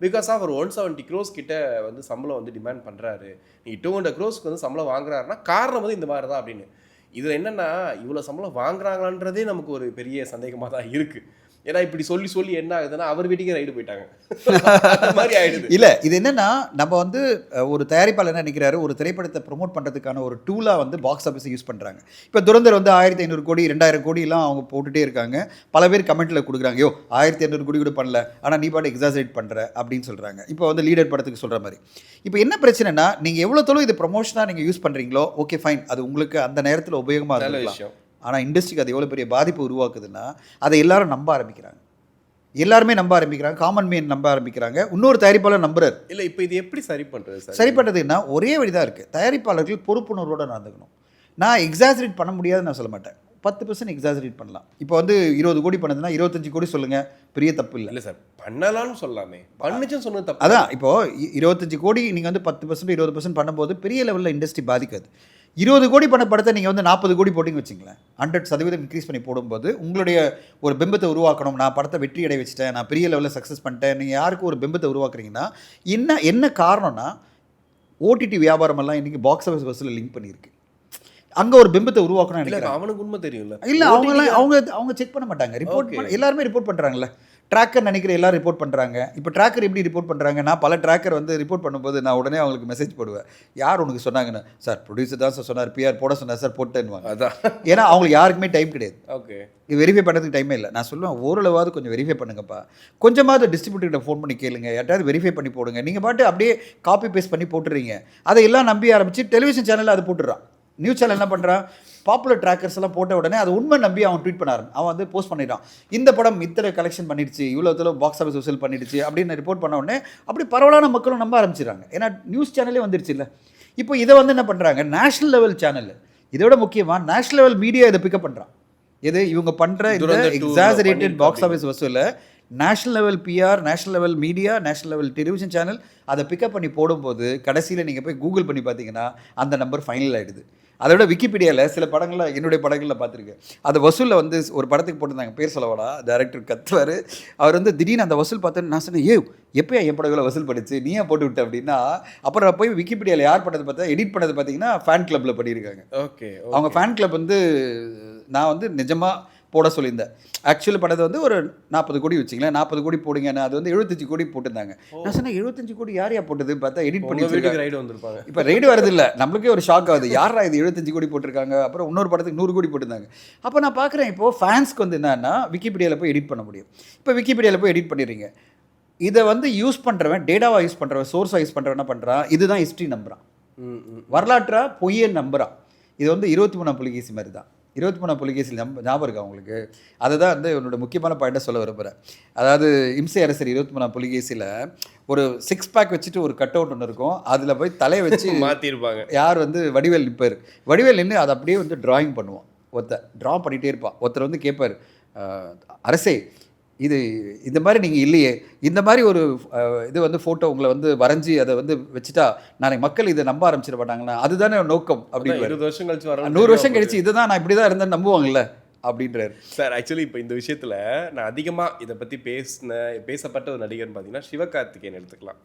பிகாஸ் ஆஃப் ஒரு 170 crores கிட்ட வந்து சம்பளம் வந்து டிமாண்ட் பண்ணுறாரு. நீ 200 crores வந்து சம்பளம் வாங்குறாருன்னா காரணம் வந்து இந்த மாதிரி தான் அப்படின்னு. இதில் என்னென்னா, இவ்வளோ சம்பளம் வாங்குறாங்களான்றதே நமக்கு ஒரு பெரிய சந்தேகமாக தான் இருக்குது. ஏன்னா இப்படி சொல்லி என்ன ஆகுதுன்னா, அவர் வீட்டுக்கே ரைடு போயிட்டாங்க மாதிரி ஆயிடுது. இல்லை, இது என்னென்னா, நம்ம வந்து ஒரு தயாரிப்பாளர் என்ன நினைக்கிறாரு, ஒரு திரைப்படத்தை ப்ரொமோட் பண்ணுறதுக்கான ஒரு டூலாக வந்து பாக்ஸ் ஆஃபீஸை யூஸ் பண்ணுறாங்க. இப்போ துரந்தர் வந்து 1500 கோடி 2000 கோடிலாம் அவங்க போட்டுகிட்டே இருக்காங்க. பல பேர் கமெண்ட்டில் கொடுக்குறாங்க, யோ 1500 கோடி கூட பண்ணல, ஆனால் நீ பாட்டு எக்ஸாசரேட் பண்ணுற அப்படின்னு சொல்கிறாங்க. இப்போ வந்து லீடர் படத்துக்கு சொல்கிற மாதிரி. இப்போ என்ன பிரச்சனைனா, நீங்கள் எவ்வளோ தொழில் இது ப்ரொமோஷனாக நீங்கள் யூஸ் பண்ணுறீங்களோ ஓகே ஃபைன், அது உங்களுக்கு அந்த நேரத்தில் உபயோகமாக இருக்கலாம். ஆனால் இண்டஸ்ட்ரிக்கு அது எவ்வளோ பெரிய பாதிப்பு உருவாக்குதுன்னா, அதை எல்லாரும் நம்ப ஆரம்பிக்கிறாங்க. எல்லாருமே நம்ப ஆரம்பிக்கிறாங்க, காமன் மேன் நம்ப ஆரம்பிக்கிறாங்க, இன்னொரு தயாரிப்பாளர் நம்புறாரு. இல்லை, இப்போ இது எப்படி சரி பண்ணுறது சார்? சரி பண்ணுறதுன்னா ஒரே வழிதான் இருக்குது. தயாரிப்பாளர்கள் பொறுப்புணர்வோடு நடந்துக்கணும். நான் எக்ஸாசரேட் பண்ண முடியாதுன்னு நான் சொல்ல மாட்டேன். 10% எக்ஸாசரேட் பண்ணலாம். இப்போ வந்து 20 கோடி பண்ணுதுன்னா 25 கோடி சொல்லுங்கள், பெரிய தப்பு இல்லை. இல்லை சார், பண்ணலாம்னு சொல்லாமே, பண்ணுச்சுன்னு சொன்னது தப்பு. அதான், இப்போது 25 கோடி நீங்கள் வந்து 10% 20% பண்ணும்போது பெரிய லெவலில் இண்டஸ்ட்ரி பாதிக்காது. 20 கோடி பண்ண படத்தை நீங்கள் வந்து 40 கோடி போட்டிங்க வச்சுங்களேன், 100% இன்க்ரீஸ் பண்ணி போடும்போது உங்களுடைய ஒரு பிம்பத்தை உருவாக்கணும். நான் படத்தை வெற்றி அடைய வச்சுட்டேன், நான் பெரிய லெவலில் சக்ஸஸ் பண்ணிட்டேன், நீங்கள் யாருக்கும் ஒரு பிம்பத்தை உருவாக்குறீங்கன்னா என்ன காரணம்னா, ஓடிடி வியாபாரமெல்லாம் இன்றைக்கி பாக்ஸ் ஆஃபீஸ் வசூலில் லிங்க் பண்ணியிருக்கு. அங்கே ஒரு பிம்பத்தை உருவாக்கணும் நினைக்கிறேன். அவனுக்கு உண்மை தெரியும்ல. இல்லை, அவங்க செக் பண்ண மாட்டாங்க, ரிப்போர்ட் எல்லாருமே ரிப்போர்ட் பண்ணுறாங்கல்ல. ட்ராக்கர் நினைக்கிற எல்லாரும் ரிப்போர்ட் பண்ணுறாங்க. இப்போ ட்ராக்கர் எப்படி ரிப்போர்ட் பண்ணுறாங்க? நான் பல ட்ராக்கர் வந்து ரிப்போர்ட் பண்ணும்போது நான் உடனே அவங்களுக்கு மெசேஜ் போடுவேன். யார் உனக்கு சொன்னாங்கன்னு? சார் ப்ரொடியூசர் தான் சார் சொன்னார், பிஆர் போட சொன்னார் சார், போட்டேன்னுவாங்க. அதான். ஏன்னா அவங்களுக்கு யாருக்குமே டைம் கிடையாது. ஓகே. இது வெரிஃபை பண்ணுறதுக்கு டைமே இல்லை. நான் சொல்லுவேன், ஓரளவாவது கொஞ்சம் வெரிஃபை பண்ணுங்கப்பா. கொஞ்சமாவது டிஸ்ட்ரிபியூட்டர்கிட்ட ஃபோன் பண்ணி கேளுங்க, யார்ட்டாவது வெரிஃபை பண்ணி போடுங்க. நீங்கள் பாட்டு அப்படியே காப்பி பேஸ்ட் பண்ணி போட்டுறீங்க. அதை எல்லாம் நம்பி ஆரம்பிச்சு டெலிவிஷன் சேனலில் அது போட்டுடுறான். நியூஸ் சேனல் என்ன பண்ணுறான்? பாப்புலர் ட்ராக்கர்ஸ் எல்லாம் போட்ட உடனே அதை உண்மை நம்பி அவன் ட்வீட் பண்ண அவன் வந்து போஸ்ட் பண்ணிட்டான். இந்த படம் இத்தனை கலெக்ஷன் பண்ணிடுச்சு, இவ்வளோ பாக்ஸ் ஆஃபீஸ் வசூல் பண்ணிடுச்சு அப்படின்னு ரிப்போர்ட் பண்ண உடனே அப்படி பரவலான மக்களும் நம்ப ஆரம்பிச்சிடறாங்க. ஏன்னா நியூஸ் சேனலே வந்துடுச்சு இல்லை. இப்போ இதை வந்து என்ன பண்ணுறாங்க? நேஷனல் லெவல் சேனல், இதோட முக்கியமாக நேஷனல் லெவல் மீடியா இதை பிக்கப் பண்ணுறான். எது இவங்க பண்ணுற இந்த எக்ஸாஜரேட்டட் பாக்ஸ் ஆஃபீஸ் வசூலில் national level PR, national level media, national level television channel அதை பிக்கப் பண்ணி போடும்போது கடைசியில் நீங்கள் போய் கூகுள் பண்ணி பார்த்தீங்கன்னா அந்த நம்பர் ஃபைனல் ஆகிடுது. அதோட விக்கிபீடியாவில் சில படங்களில், என்னுடைய படங்களில் பார்த்துருக்கேன், அந்த வசூலில் வந்து ஒரு படத்துக்கு போட்டிருந்தாங்க, பேர் சொல்லவாடா, டேரக்டர் கத்துவார். அவர் வந்து திடீர்னு அந்த வசூல் பார்த்து நான் சொன்னேன், எப்போயா என் படங்களை வசூல் படிச்சு நீயே போட்டு விட்ட அப்படின்னா, அப்புறம் போய் விக்கிபீடியாவில் யார் பண்ணது பார்த்தா, எடிட் பண்ணது பார்த்தீங்கன்னா ஃபேன் கிளப்பில் பண்ணியிருக்காங்க. ஓகே. அவங்க ஃபேன் கிளப் வந்து நான் வந்து நிஜமாக போட சொல்லியிருந்தேன். ஆக்சுவலி பண்ணது வந்து ஒரு 40 கோடி வச்சிங்களேன், 40 கோடி போடுங்கன்னு. அது வந்து 75 கோடி போட்டிருந்தாங்க. நான் சொன்னேன் 75 கோடி யாரையா போட்டது பார்த்தா எடிட் பண்ணி வீட்டுக்கு ரைடு வந்திருப்பாங்க. இப்போ ரைடு வரதில்லை, நம்மளுக்கே ஒரு ஷாக் ஆகுது, யாரா இது 75 கோடி போட்டிருக்காங்க. அப்புறம் இன்னொரு படத்துக்கு 100 கோடி போட்டிருந்தாங்க. அப்போ நான் பார்க்குறேன், இப்போது ஃபேன்ஸ்க்கு வந்து என்னன்னா விக்கிபீடியாவில் போய் எடிட் பண்ண முடியும். இப்போ விக்கிபீடியாவில் போய் எடிட் பண்ணிடுறீங்க. இதை வந்து யூஸ் பண்ணுறவன், டேட்டாவாக யூஸ் பண்ணுறவன், சோர்ஸாக யூஸ் பண்ணுறவன் என்ன பண்ணுறான்? இதுதான் ஹிஸ்ட்ரி நம்புறான், வரலாற்றா பொய்யை நம்புறான். இது வந்து 23ஆம் புலிகேசி மாதிரி தான். 23ஆம் புலிகேசி ஞாபகம் இருக்கா உங்களுக்கு? அதை தான் வந்து என்னோட முக்கியமான பாயிண்ட்டை சொல்ல விரும்புகிறேன். அதாவது இம்சை அரசர் 23ஆம் புலிகேசியில் ஒரு 6 பேக் வச்சுட்டு ஒரு கட் அவுட் ஒன்று இருக்கும், அதில் போய் தலையை வச்சு மாற்றிருப்பாங்க. யார் வந்து வடிவேல் நிற்பார். வடிவேல் நின்று அதை அப்படியே வந்து ட்ராயிங் பண்ணுவான். ட்ரா பண்ணிகிட்டே இருப்பான். ஒருத்தர் வந்து கேட்பார், அரசே இது இந்த மாதிரி நீங்கள் இல்லையே, இந்த மாதிரி ஒரு இது வந்து ஃபோட்டோ உங்களை வந்து வரைஞ்சி அதை வந்து வச்சுட்டா நாளைக்கு மக்கள் இதை நம்ப ஆரம்பிச்சிட மாட்டாங்களா, அதுதானே நோக்கம் அப்படின்னு. 20 வருஷம் கழிச்சு வர 100 வருஷம் கழிச்சு இதுதான் நான் இப்படி தான் இருந்தேன்னு நம்புவாங்கல்ல அப்படின்றாரு சார். ஆக்சுவலி இப்போ இந்த விஷயத்தில் நான் அதிகமாக இதை பற்றி பேசப்பட்ட ஒரு நடிகர்னு பார்த்தீங்கன்னா சிவகார்த்திகேயன் எடுத்துக்கலாம்.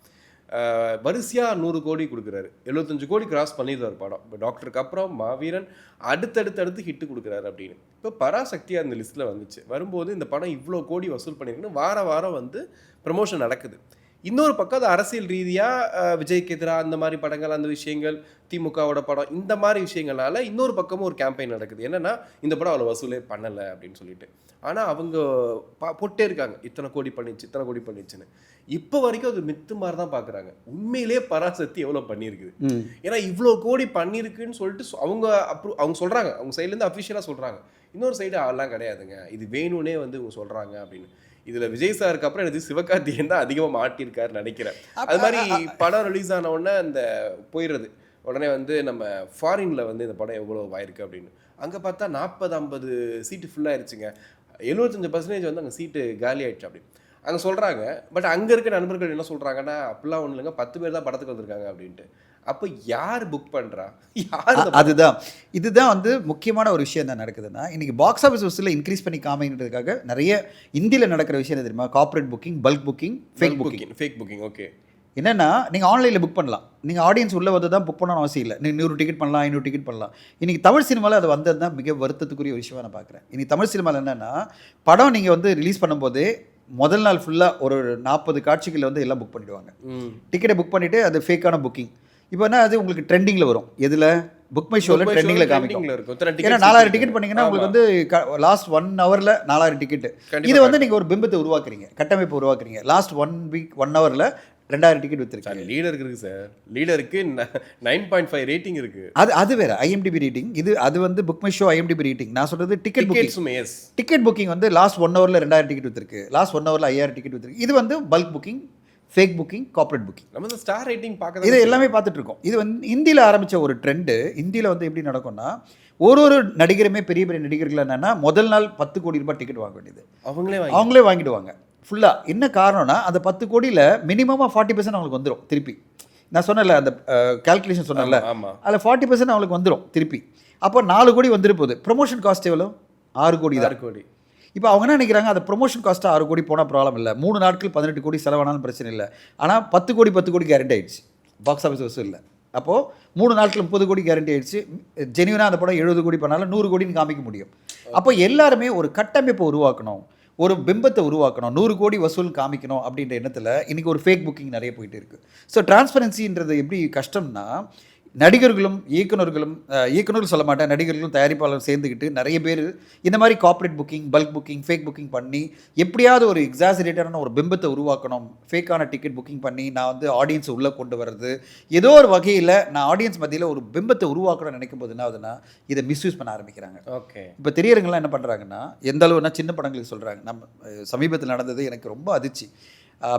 வரிசையாக 100 கோடி கொடுக்குறாரு, 75 கோடி கிராஸ் பண்ணிடுறாரு படம். இப்போ டாக்டருக்கு அப்புறம் மாவீரன் அடுத்தடுத்து ஹிட்டு கொடுக்குறாரு அப்படின்னு. இப்போ பராசக்தியாக அந்த லிஸ்ட்டில் வந்துச்சு. வரும்போது இந்த படம் இவ்வளோ கோடி வசூல் பண்ணியிருக்குன்னு வாரம் வந்து ப்ரமோஷன் நடக்குது. இன்னொரு பக்கம் அது அரசியல் ரீதியாக விஜய்க்கு எதிராக அந்த மாதிரி படங்கள், அந்த விஷயங்கள், திமுகவோட படம், இந்த மாதிரி விஷயங்களால இன்னொரு பக்கமும் ஒரு கேம்பெயின் நடக்குது. என்னென்னா இந்த படம் அவ்வளோ வசூலே பண்ணலை அப்படின்னு சொல்லிட்டு. ஆனால் அவங்க போட்டே இருக்காங்க, இத்தனை கோடி பண்ணிச்சுன்னு. இப்போ வரைக்கும் அது மித்து மாதிரி தான் பார்க்குறாங்க. உண்மையிலே பராசக்தி எவ்வளோ பண்ணியிருக்குது, ஏன்னா இவ்வளோ கோடி பண்ணியிருக்குன்னு சொல்லிட்டு அவங்க சொல்கிறாங்க, அவங்க சைட்லேருந்து அஃபிஷியலாக சொல்கிறாங்க. இன்னொரு சைடு அதெல்லாம் கிடையாதுங்க, இது வேணும்னே வந்து இவங்க சொல்கிறாங்க அப்படின்னு. இதில் விஜய் சாருக்கு அப்புறம் எனக்கு சிவகார்த்திகேயன் தான் அதிகமாக மாட்டியிருக்காருன்னு நினைக்கிறேன். அது மாதிரி படம் ரிலீஸ் ஆன உடனே அந்த போயிடுறது, உடனே வந்து நம்ம ஃபாரினில் வந்து இந்த படம் எவ்வளோ ஆயிருக்கு அப்படின்னு. அங்கே பார்த்தா 40-50 சீட்டு ஃபுல்லாகிடுச்சுங்க, 75% வந்து அங்கே சீட்டு காலி ஆகிடுச்சு அப்படின்னு அங்கே சொல்கிறாங்க. பட் அங்கே இருக்க நண்பர்கள் என்ன சொல்கிறாங்கன்னா, அப்படிலாம் ஒன்றும் இல்லைங்க, 10 பேர் தான் படத்துக்கு வந்திருக்காங்க அப்படின்ட்டு. அப்போ யார் புக் பண்ணுறா, யார்? இதுதான் வந்து முக்கியமான ஒரு விஷயம் தான் நடக்குதுன்னா, இன்றைக்கி பாக்ஸ் ஆஃபீஸ் வசூலில் இன்க்ரீஸ் பண்ணி காமிக்கிறதுக்காக நிறைய இந்தியில் நடக்கிற விஷயம் என்ன தெரியுமா? Corporate booking, bulk booking, fake booking. Okay. என்னென்னா நீங்கள் ஆன்லைனில் புக் பண்ணலாம், நீங்கள் ஆடியன்ஸ் உள்ளே வந்து தான் புக் பண்ணணும் அவசியம் இல்லை. நீங்கள் 100 டிக்கெட் பண்ணலாம், 500 டிக்கெட் பண்ணலாம். இன்றைக்கி தமிழ் சினிமாவில் அது வந்தது தான் மிக வருத்தத்துக்குரிய ஒரு விஷயமாக நான் பார்க்குறேன். இன்றைக்கி தமிழ் சினிமாவில் என்னென்னா, படம் நீங்கள் வந்து ரிலீஸ் பண்ணும்போதே முதல் நாள் ஃபுல்லாக ஒரு 40 காட்சிகளில் வந்து எல்லாம் புக் பண்ணிவிடுவாங்க. டிக்கெட்டை புக் பண்ணிவிட்டு அது ஃபேக்கான புக்கிங். இப்போ என்ன, அது உங்களுக்கு ட்ரெண்டிங்கில் வரும். எதில்? புக் மை ஷோவில் ட்ரெண்டிங்கில் காமிக்கும். ஏன்னா 4000 டிக்கெட் பண்ணிங்கன்னா உங்களுக்கு வந்து லாஸ்ட் 1 ஹவரில் 4000 டிக்கெட். இது வந்து நீங்கள் ஒரு பிம்பத்தை உருவாக்குறீங்க, கட்டமைப்பு உருவாக்குறீங்க. லாஸ்ட் 1 வீக் 1 ஹவரில் 2000 டிக்கெட் விற்றுருக்காங்க. லீடருக்கு இருக்குது சார், லீடருக்கு 9.5 ரேட்டிங் இருக்குது. அது வேறு IMDb ரேட்டிங். அது வந்து book my show IMDb rating. நான் சொல்கிறது டிக்கெட் புக்கிங் வந்து லாஸ்ட் 1 ஹவரில் 2000 டிக்கெட் விற்றுருக்கு, லாஸ்ட் 1 ஹவரில் 5000 டிக்கெட் விற்றுருக்கு. இது வந்து bulk booking, fake booking, corporate booking. நம்ம இந்த ஸ்டார் ரேட்டிங் பார்க்குறது இது எல்லாமே பார்த்துட்டு இருக்கோம். இது வந்து இந்தியில் ஆரம்பித்த ஒரு ட்ரெண்டு. இந்தியில் வந்து எப்படி நடக்கும்னா, ஒரு நடிகருமே பெரிய நடிகர்கள் என்னென்னா முதல் நாள் 10 கோடி ரூபாய் டிக்கெட் வாங்க வேண்டியது அவங்களே வாங்கிடுவாங்க ஃபுல்லாக. என்ன காரணம்னா, அந்த 10 கோடியில் மினிமமாக 40% அவங்களுக்கு வந்துடும் திருப்பி. நான் சொன்னல அந்த கால்குலேஷன் சொன்னல, அதில் 40% அவங்களுக்கு வந்துடும் திருப்பி. அப்போ 4 கோடி வந்துட்டு போகுது. ப்ரொமோஷன் காஸ்ட் எவ்வளோ? 6 கோடி தான். இப்போ அவங்க என்ன நினைக்கிறாங்க, அந்த ப்ரொமோஷன் காஸ்ட்டு 6 கோடி போனால் ப்ராப்ளம் இல்லை, 3 நாட்கள் 18 கோடி செலவானாலும் பிரச்சனை இல்லை. ஆனால் 10 கோடி கேரண்டி ஆகிடுச்சு பாக்ஸ் ஆஃபீஸ் வசூல் இல்லை. அப்போது 3 நாட்கள் 30 கோடி கேரண்டி ஆகிடுச்சு. ஜென்யூனாக அந்த படம் 70 கோடி பண்ணாலும் 100 கோடின்னு காமிக்க முடியும். அப்போ எல்லாருமே ஒரு கட்டமைப்பை உருவாக்கணும், ஒரு பிம்பத்தை உருவாக்கணும், 100 கோடி வசூல் காமிக்கணும் அப்படின்ற எண்ணத்தில் இன்றைக்கி ஒரு ஃபேக் புக்கிங் நிறைய போயிட்டு இருக்குது. ஸோ டிரான்ஸ்பரன்சின்றது எப்படி கஷ்டம்னா, நடிகர்களும் இயக்குனர்கள் சொல்ல மாட்டேன், நடிகர்களும் தயாரிப்பாளரும் சேர்ந்துக்கிட்டு நிறைய பேர் இந்த மாதிரி corporate booking, bulk booking, fake booking பண்ணி எப்படியாவது ஒரு எக்ஸாஜரேட்டடான ஒரு பிம்பத்தை உருவாக்கணும், ஃபேக்கான டிக்கெட் புக்கிங் பண்ணி நான் வந்து ஆடியன்ஸை உள்ளே கொண்டு வர்றது, ஏதோ ஒரு வகையில் நான் ஆடியன்ஸ் மத்தியில் ஒரு பிம்பத்தை உருவாக்கணும்னு நினைக்கும் போது என்ன ஆகுதுன்னா இதை மிஸ்யூஸ் பண்ண ஆரம்பிக்கிறாங்க. ஓகே. இப்போ திரையரங்கெல்லாம் என்ன பண்ணுறாங்கன்னா, எந்த அளவுனா சின்ன படங்களுக்கு சொல்கிறாங்க. நம்ம சமீபத்தில் நடந்தது எனக்கு ரொம்ப அதிர்ச்சி.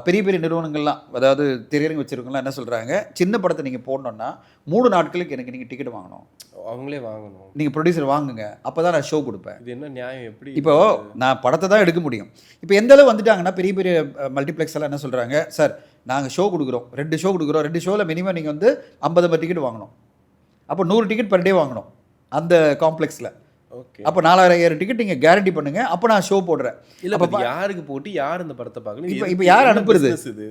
பெரிய பெரிய நிறுவனங்கள்லாம், அதாவது திரையரங்கு வச்சுருக்கவங்களாம் என்ன சொல்கிறாங்க, சின்ன படத்தை நீங்கள் போடணுன்னா 3 நாட்களுக்கு எனக்கு நீங்கள் டிக்கெட் வாங்கணும், அவங்களே வாங்கணும், நீங்கள் ப்ரொடியூசர் வாங்குங்க, அப்போ தான் நான் ஷோ கொடுப்பேன். இது என்ன நியாயம்? எப்படி இப்போது நான் படத்தை தான் எடுக்க முடியும். இப்போ எந்த அளவு வந்துட்டாங்கன்னா பெரிய பெரிய மல்டிப்ளெக்ஸ் எல்லாம் என்ன சொல்கிறாங்க, சார் நாங்கள் ஷோ கொடுக்குறோம், 2 ஷோ கொடுக்குறோம், 2 ஷோவில் மினிமம் நீங்கள் வந்து 50 டிக்கெட் வாங்கணும், அப்போ 100 டிக்கெட் பர் டே வாங்கணும் அந்த காம்ப்ளெக்ஸில். ஓகே. அப்போ 4000 டிக்கெட் நீங்கள் கேரண்டி பண்ணுங்கள், அப்போ நான் ஷோ போடுறேன். இல்லை, அப்போ யாருக்கு போட்டு யார் இந்த படத்தை பார்க்கணும்? இப்போ யார் அனுப்புறது?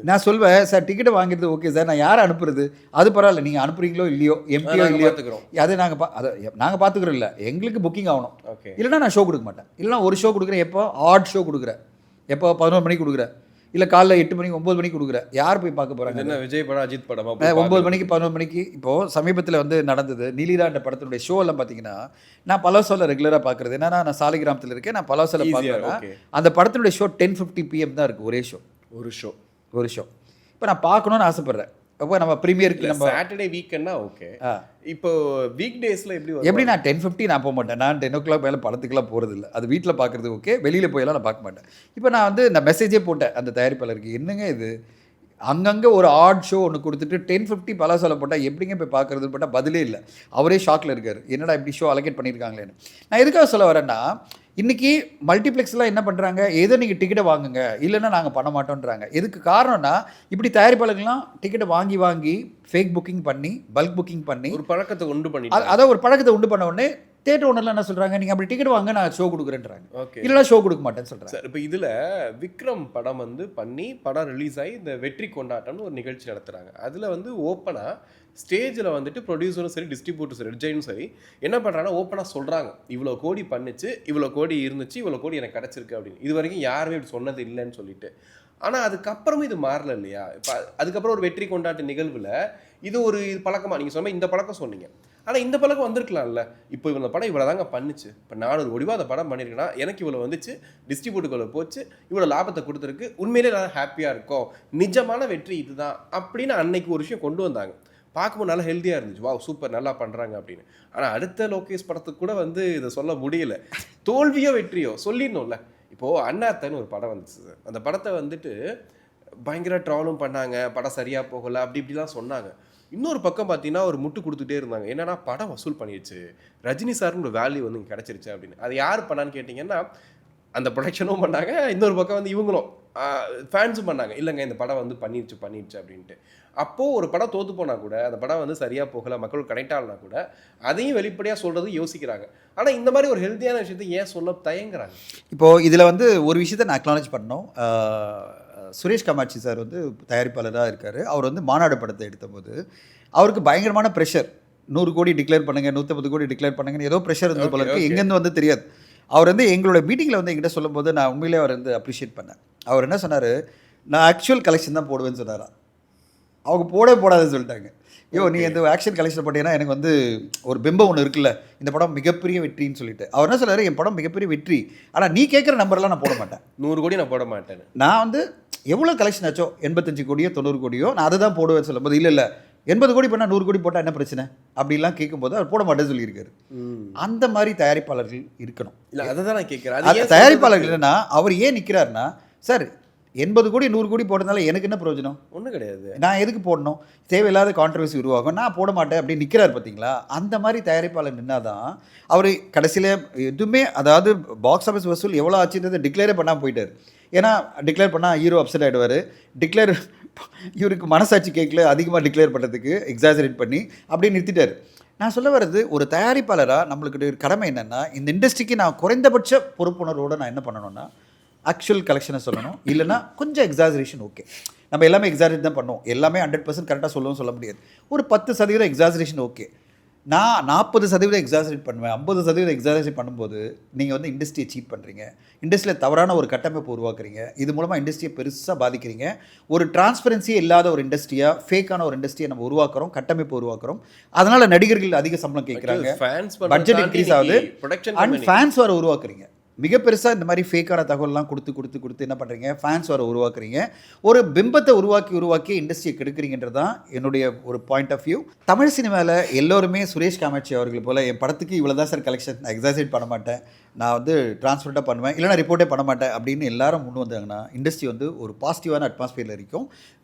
நான் சொல்வேன், சார் டிக்கெட்டை வாங்கிடுறது ஓகே சார், நான் யாரை அனுப்புறது? அது பரவாயில்ல, நீங்கள் அனுப்புறீங்களோ இல்லையோ, எம்பியோ இல்லையோ, அதை நாங்கள் பார்த்துக்கிறோம். இல்லை, எங்களுக்கு புக்கிங் ஆகணும். ஓகே. இல்லைனா நான் ஷோ கொடுக்க மாட்டேன். இல்லைனா ஒரு ஷோ கொடுக்குறேன், எப்போ ஆட் ஷோ கொடுக்குறேன், எப்போ 11 மணிக்கு கொடுக்குறேன், இல்லை காலைல 8 மணிக்கு 9 மணிக்கு கொடுக்குறேன். யார் போய் பார்க்க போகிறாங்க? என்ன விஜய் படம், அஜித் படமா? 9 மணிக்கு 11 மணிக்கு. இப்போது சமீபத்தில் வந்து நடந்தது நீலிரான்ற படத்தினுடைய ஷோ எல்லாம் பார்த்தீங்கன்னா, நான் பலோசாவில் ரெகுலராக பார்க்குறது என்னன்னா, நான் சாலிகிராமத்தில் இருக்கேன், நான் பலோசாவில் பார்க்குறேன். அந்த படத்தினுடைய ஷோ 10:50 PM தான் இருக்குது. ஒரு ஷோ இப்போ நான் பார்க்கணுன்னு ஆசைப்பட்றேன். அப்போ நம்ம ப்ரீமியருக்கு நம்ம சாட்டர்டே வீக்கெண்ட்னா ஓகே. இப்போ வீக் டேஸில் எப்படி நான் 10:50 நான் போக மாட்டேன். நான் 10 o'clock மேலே படத்துக்குலாம் போகிறது இல்லை. அது வீட்டில் பார்க்குறது ஓகே, வெளியில் போயெல்லாம் நான் பார்க்க மாட்டேன். இப்போ நான் வந்து நான் மெசேஜே போட்டேன் அந்த தயாரிப்பாளருக்கு, என்னங்க இது அங்கங்கே ஒரு ஆட் ஷோ ஒன்று கொடுத்துட்டு 10:50 பலாசாலை போட்டால் எப்படிங்க போய் பார்க்குறதுன்னு போட்டால் பதிலே இல்லை. அவரே ஷாக்கில் இருக்கார், என்னடா இப்படி ஷோ அலோகேட் பண்ணியிருக்காங்களேன்னு. நான் எதுக்காக சொல்ல வரேன்னா, இன்றைக்கி மல்டிப்ளெக்ஸ்லாம் என்ன பண்ணுறாங்க, ஏதோ நீங்கள் டிக்கெட்டை வாங்குங்க, இல்லைன்னா நாங்கள் பண்ண மாட்டோன்றாங்க. எதுக்கு காரணம்னா, இப்படி தயாரிப்பாளர்கள்லாம் டிக்கெட்டை வாங்கி ஃபேக் புக்கிங் பண்ணி, பல்க் புக்கிங் பண்ணி ஒரு பழக்கத்தை உண்டு பண்ணி, அதான் ஒரு பழக்கத்தை உண்டு பண்ண உடனே தேட்டர் ஓனர்லாம் என்ன சொல்கிறாங்க, நீங்கள் அப்படி டிக்கெட் வாங்க, நான் ஷோ கொடுக்குறேன்றாங்க. ஓகே. இல்லைனா ஷோ கொடுக்க மாட்டேன்னு சொல்கிறாங்க. சார், இப்போ இதில் விக்ரம் படம் வந்து பண்ணி படம் ரிலீஸ் ஆகி இந்த வெற்றி கொண்டாட்டம்னு ஒரு நிகழ்ச்சி நடத்துகிறாங்க. அதில் வந்து ஓப்பனாக ஸ்டேஜில் வந்துட்டு ப்ரொடியூசரும் சரி, டிஸ்ட்ரிபியூட்டரும் சரி, ரெட்ஜைனும் சரி என்ன பண்ணுறாங்கன்னா ஓப்பனாக சொல்கிறாங்க, இவ்வளோ கோடி பண்ணிச்சு, இவ்வளோ கோடி இருந்துச்சு, இவ்வளோ கோடி எனக்கு கிடச்சிருக்கு அப்படின்னு. இது வரைக்கும் யாருமே இப்படி சொன்னது இல்லைன்னு சொல்லிட்டு. ஆனால் அதுக்கப்புறமும் இது மாறல இல்லையா? இப்போ அதுக்கப்புறம் ஒரு வெற்றி கொண்டாட்ட நிகழ்வில் இது ஒரு பழக்கமாக நீங்கள் சொன்ன இந்த பழக்கம் சொன்னீங்க. ஆனால் இந்த பழக்கம் வந்திருக்கலாம்ல. இப்போ இந்த படம் இவ்வளோ தாங்க பண்ணிச்சு, இப்போ 400 கோடி அந்த படம் பண்ணியிருக்கேன்னா எனக்கு இவ்வளோ வந்துச்சு, டிஸ்ட்ரிபியூட்டருக்குள்ள போச்சு, இவ்வளோ லாபத்தை கொடுத்துருக்கு, உண்மையிலே நான் ஹாப்பியாக இருக்கோம், நிஜமான வெற்றி இதுதான் அப்படின்னு அன்னைக்கு ஒரு விஷயம் கொண்டு வந்தாங்க. பார்க்கும்போது நல்லா ஹெல்த்தியாக இருந்துச்சு, வா சூப்பர் நல்லா பண்ணுறாங்க அப்படின்னு. ஆனால் அடுத்த லோகேஷ் படத்துக்கு கூட வந்து இதை சொல்ல முடியல. தோல்வியோ வெற்றியோ சொல்லிடணும்ல. இப்போது அண்ணாத்தன்னு ஒரு படம் வந்துச்சு சார். அந்த படத்தை வந்துட்டு பயங்கர ட்ராலும் பண்ணாங்க, படம் சரியாக போகலை அப்படி இப்படிலாம் சொன்னாங்க. இன்னொரு பக்கம் பார்த்தீங்கன்னா ஒரு முட்டு கொடுத்துட்டே இருந்தாங்க, என்னன்னா படம் வசூல் பண்ணிடுச்சு, ரஜினி சார்னு ஒரு வேல்யூ வந்து கிடச்சிருச்சு அப்படின்னு. அது யார் பண்ணான்னு கேட்டிங்கன்னா, அந்த ப்ரொடக்ஷனும் பண்ணாங்க, இன்னொரு பக்கம் வந்து இவங்களும் ஃபேன்ஸும் பண்ணாங்க, இல்லைங்க இந்த படம் வந்து பண்ணிடுச்சு அப்படின்ட்டு. அப்போது ஒரு படம் தோற்று போனால் கூட, அந்த படம் வந்து சரியாக போகலை, மக்கள் கனெக்ட் ஆகலாம் கூட, அதையும் வெளிப்படையாக சொல்கிறது யோசிக்கிறாங்க. ஆனால் இந்த மாதிரி ஒரு ஹெல்த்தியான விஷயத்தை ஏன் சொல்ல தயங்குறாங்க? இப்போது இதில் வந்து ஒரு விஷயத்தை நான் அக்னாலேஜ் பண்ணோம். சுரேஷ் காமாட்சி சார் வந்து தயாரிப்பாளராக இருக்கார். அவர் வந்து மாநாடு படத்தை எடுத்தபோது அவருக்கு பயங்கரமான ப்ரெஷர், 100 கோடி டிக்ளேர் பண்ணுங்கள், 150 கோடி டிக்ளேர் பண்ணுங்கன்னு ஏதோ ப்ரெஷர் இருந்தது போல இருக்குது. எங்கேருந்து வந்து தெரியாது. அவர் வந்து எங்களோட மீட்டிங்கில் வந்து எங்கிட்ட சொல்லும்போது நான் உண்மையிலே அவர் வந்து அப்ரிஷியேட் பண்ணேன். அவர் என்ன சொன்னார், நான் ஆக்சுவல் கலெக்ஷன் தான் போடுவேன்னு சொன்னாரா. அவங்க போடாதுன்னு சொல்லிட்டாங்க. நீ இந்த ஆக்ஷன் கலெக்ஷன் போட்டீங்கன்னா எனக்கு வந்து ஒரு பிம்பம் ஒன்று இருக்குல்ல, இந்த படம் மிகப்பெரிய வெற்றின்னு சொல்லிட்டு. அவர் என்ன சொன்னார், என் படம் மிகப்பெரிய வெற்றி, ஆனால் நீ கேட்குற நம்பர்லாம் நான் போட மாட்டேன், 100 கோடி நான் போட மாட்டேன், நான் வந்து எவ்வளோ கலெக்ஷன் ஆச்சோ 85 கோடியோ 90 கோடியோ நான் அதை தான் போடுவேன்னு சொல்லும்போது, இல்லை 80 கோடி பண்ணால் 100 கோடி போட்டால் என்ன பிரச்சனை அப்படிலாம் கேட்கும்போது அவர் போட மாட்டேன்னு சொல்லியிருக்காரு. அந்த மாதிரி தயாரிப்பாளர்கள் இருக்கணும். இல்லை அதை தான் நான் கேட்குறேன். தயாரிப்பாளர்கள் என்னன்னா, அவர் ஏன் நிற்கிறாருன்னா, சார் 80 கோடி 100 கோடி போட்டதுனால எனக்கு என்ன பிரயோஜனம், ஒன்றும் கிடையாது, நான் எதுக்கு போடணும், தேவையில்லாத கான்ட்ரவர்சி உருவாகும், நான் போட மாட்டேன் அப்படின்னு நிற்கிறார் பார்த்தீங்களா. அந்த மாதிரி தயாரிப்பாளர் நின்னாதான் அவர் கடைசியில் எதுவுமே, அதாவது பாக்ஸ் ஆஃபீஸ் வசூல் எவ்வளோ ஆச்சுன்றதை டிக்ளேரே பண்ணாமல் போயிட்டார். ஏன்னா டிக்ளேர் பண்ணால் ஹீரோ அப்செட் ஆகிடுவார். இவருக்கு மனசாட்சி கேட்கல அதிகமாக டிக்ளேர் பண்ணுறதுக்கு எக்ஸாஜரேட் பண்ணி அப்படியே நிறுத்திட்டார். நான் சொல்ல வர்றது, ஒரு தயாரிப்பாளராக நம்மளுக்கு கடமை என்னென்னா, இந்த இண்டஸ்ட்ரிக்கு நான் குறைந்தபட்ச பொறுப்புணர்வோடு நான் என்ன பண்ணணும்னா, ஆக்சுவல் கலெக்ஷனை சொல்லணும், இல்லைனா கொஞ்சம் எக்ஸாஜரேஷன் ஓகே. நம்ம எல்லாமே எக்ஸாஜரேட் தான் பண்ணுவோம், எல்லாமே 100% கரெக்டாக சொல்ல முடியாது. ஒரு 10% எக்ஸாஜரேஷன் ஓகே. நான் 40% எக்ஸாஜரேட் பண்ணுவேன், 50% எக்ஸாஜரேட் பண்ணும்போது நீங்கள் வந்து இண்டஸ்ட்ரியை சீட் பண்ணுறீங்க, இண்டஸ்ட்ரியில் தவறான ஒரு கட்டமைப்பு உருவாக்குறீங்க, இது மூலமாக இண்டஸ்ட்ரியை பெருசாக பாதிக்கிறீங்க. ஒரு டிரான்ஸ்பரன்சியே இல்லாத ஒரு இண்டஸ்ட்ரியாக, ஃபேக்கான ஒரு இண்டஸ்ட்ரியை நம்ம உருவாக்குறோம், கட்டமைப்பு உருவாக்குறோம். அதனால் நடிகர்கள் அதிக சம்பளம் கேட்குறாங்க, பட்ஜெட் இன்க்ரீஸ் ஆகுது, அண்ட் ஃபேன்ஸ் வர உருவாக்குறீங்க. மிக பெருசாக இந்த மாதிரி ஃபேக்கான தகவல்லாம் கொடுத்து என்ன பண்ணுறீங்க, ஃபேன்ஸ் வர உருவாக்குறீங்க. ஒரு பிம்பத்தை உருவாக்கி இண்டஸ்ட்ரியை கெடுக்குறீங்கன்றது தான் என்னுடைய ஒரு பாயிண்ட் ஆஃப் வியூ. தமிழ் சினிமாவில் எல்லோருமே சுரேஷ் காமாட்சி அவர்கள் போல் என் படத்துக்கு இவ்வளோ தான் சார் கலெக்ஷன், நான் எக்ஸாஜரேட் பண்ண மாட்டேன், நான் வந்து டிரான்ஸ்பரண்ட்டாக பண்ணுவேன், இல்லைனா ரிப்போர்ட்டே பண்ண மாட்டேன் அப்படின்னு எல்லாரும் முன் வந்தாங்கன்னா இண்டஸ்ட்ரி வந்து ஒரு பாசிட்டிவான அட்மாஸ்பியரில் இருக்கும்.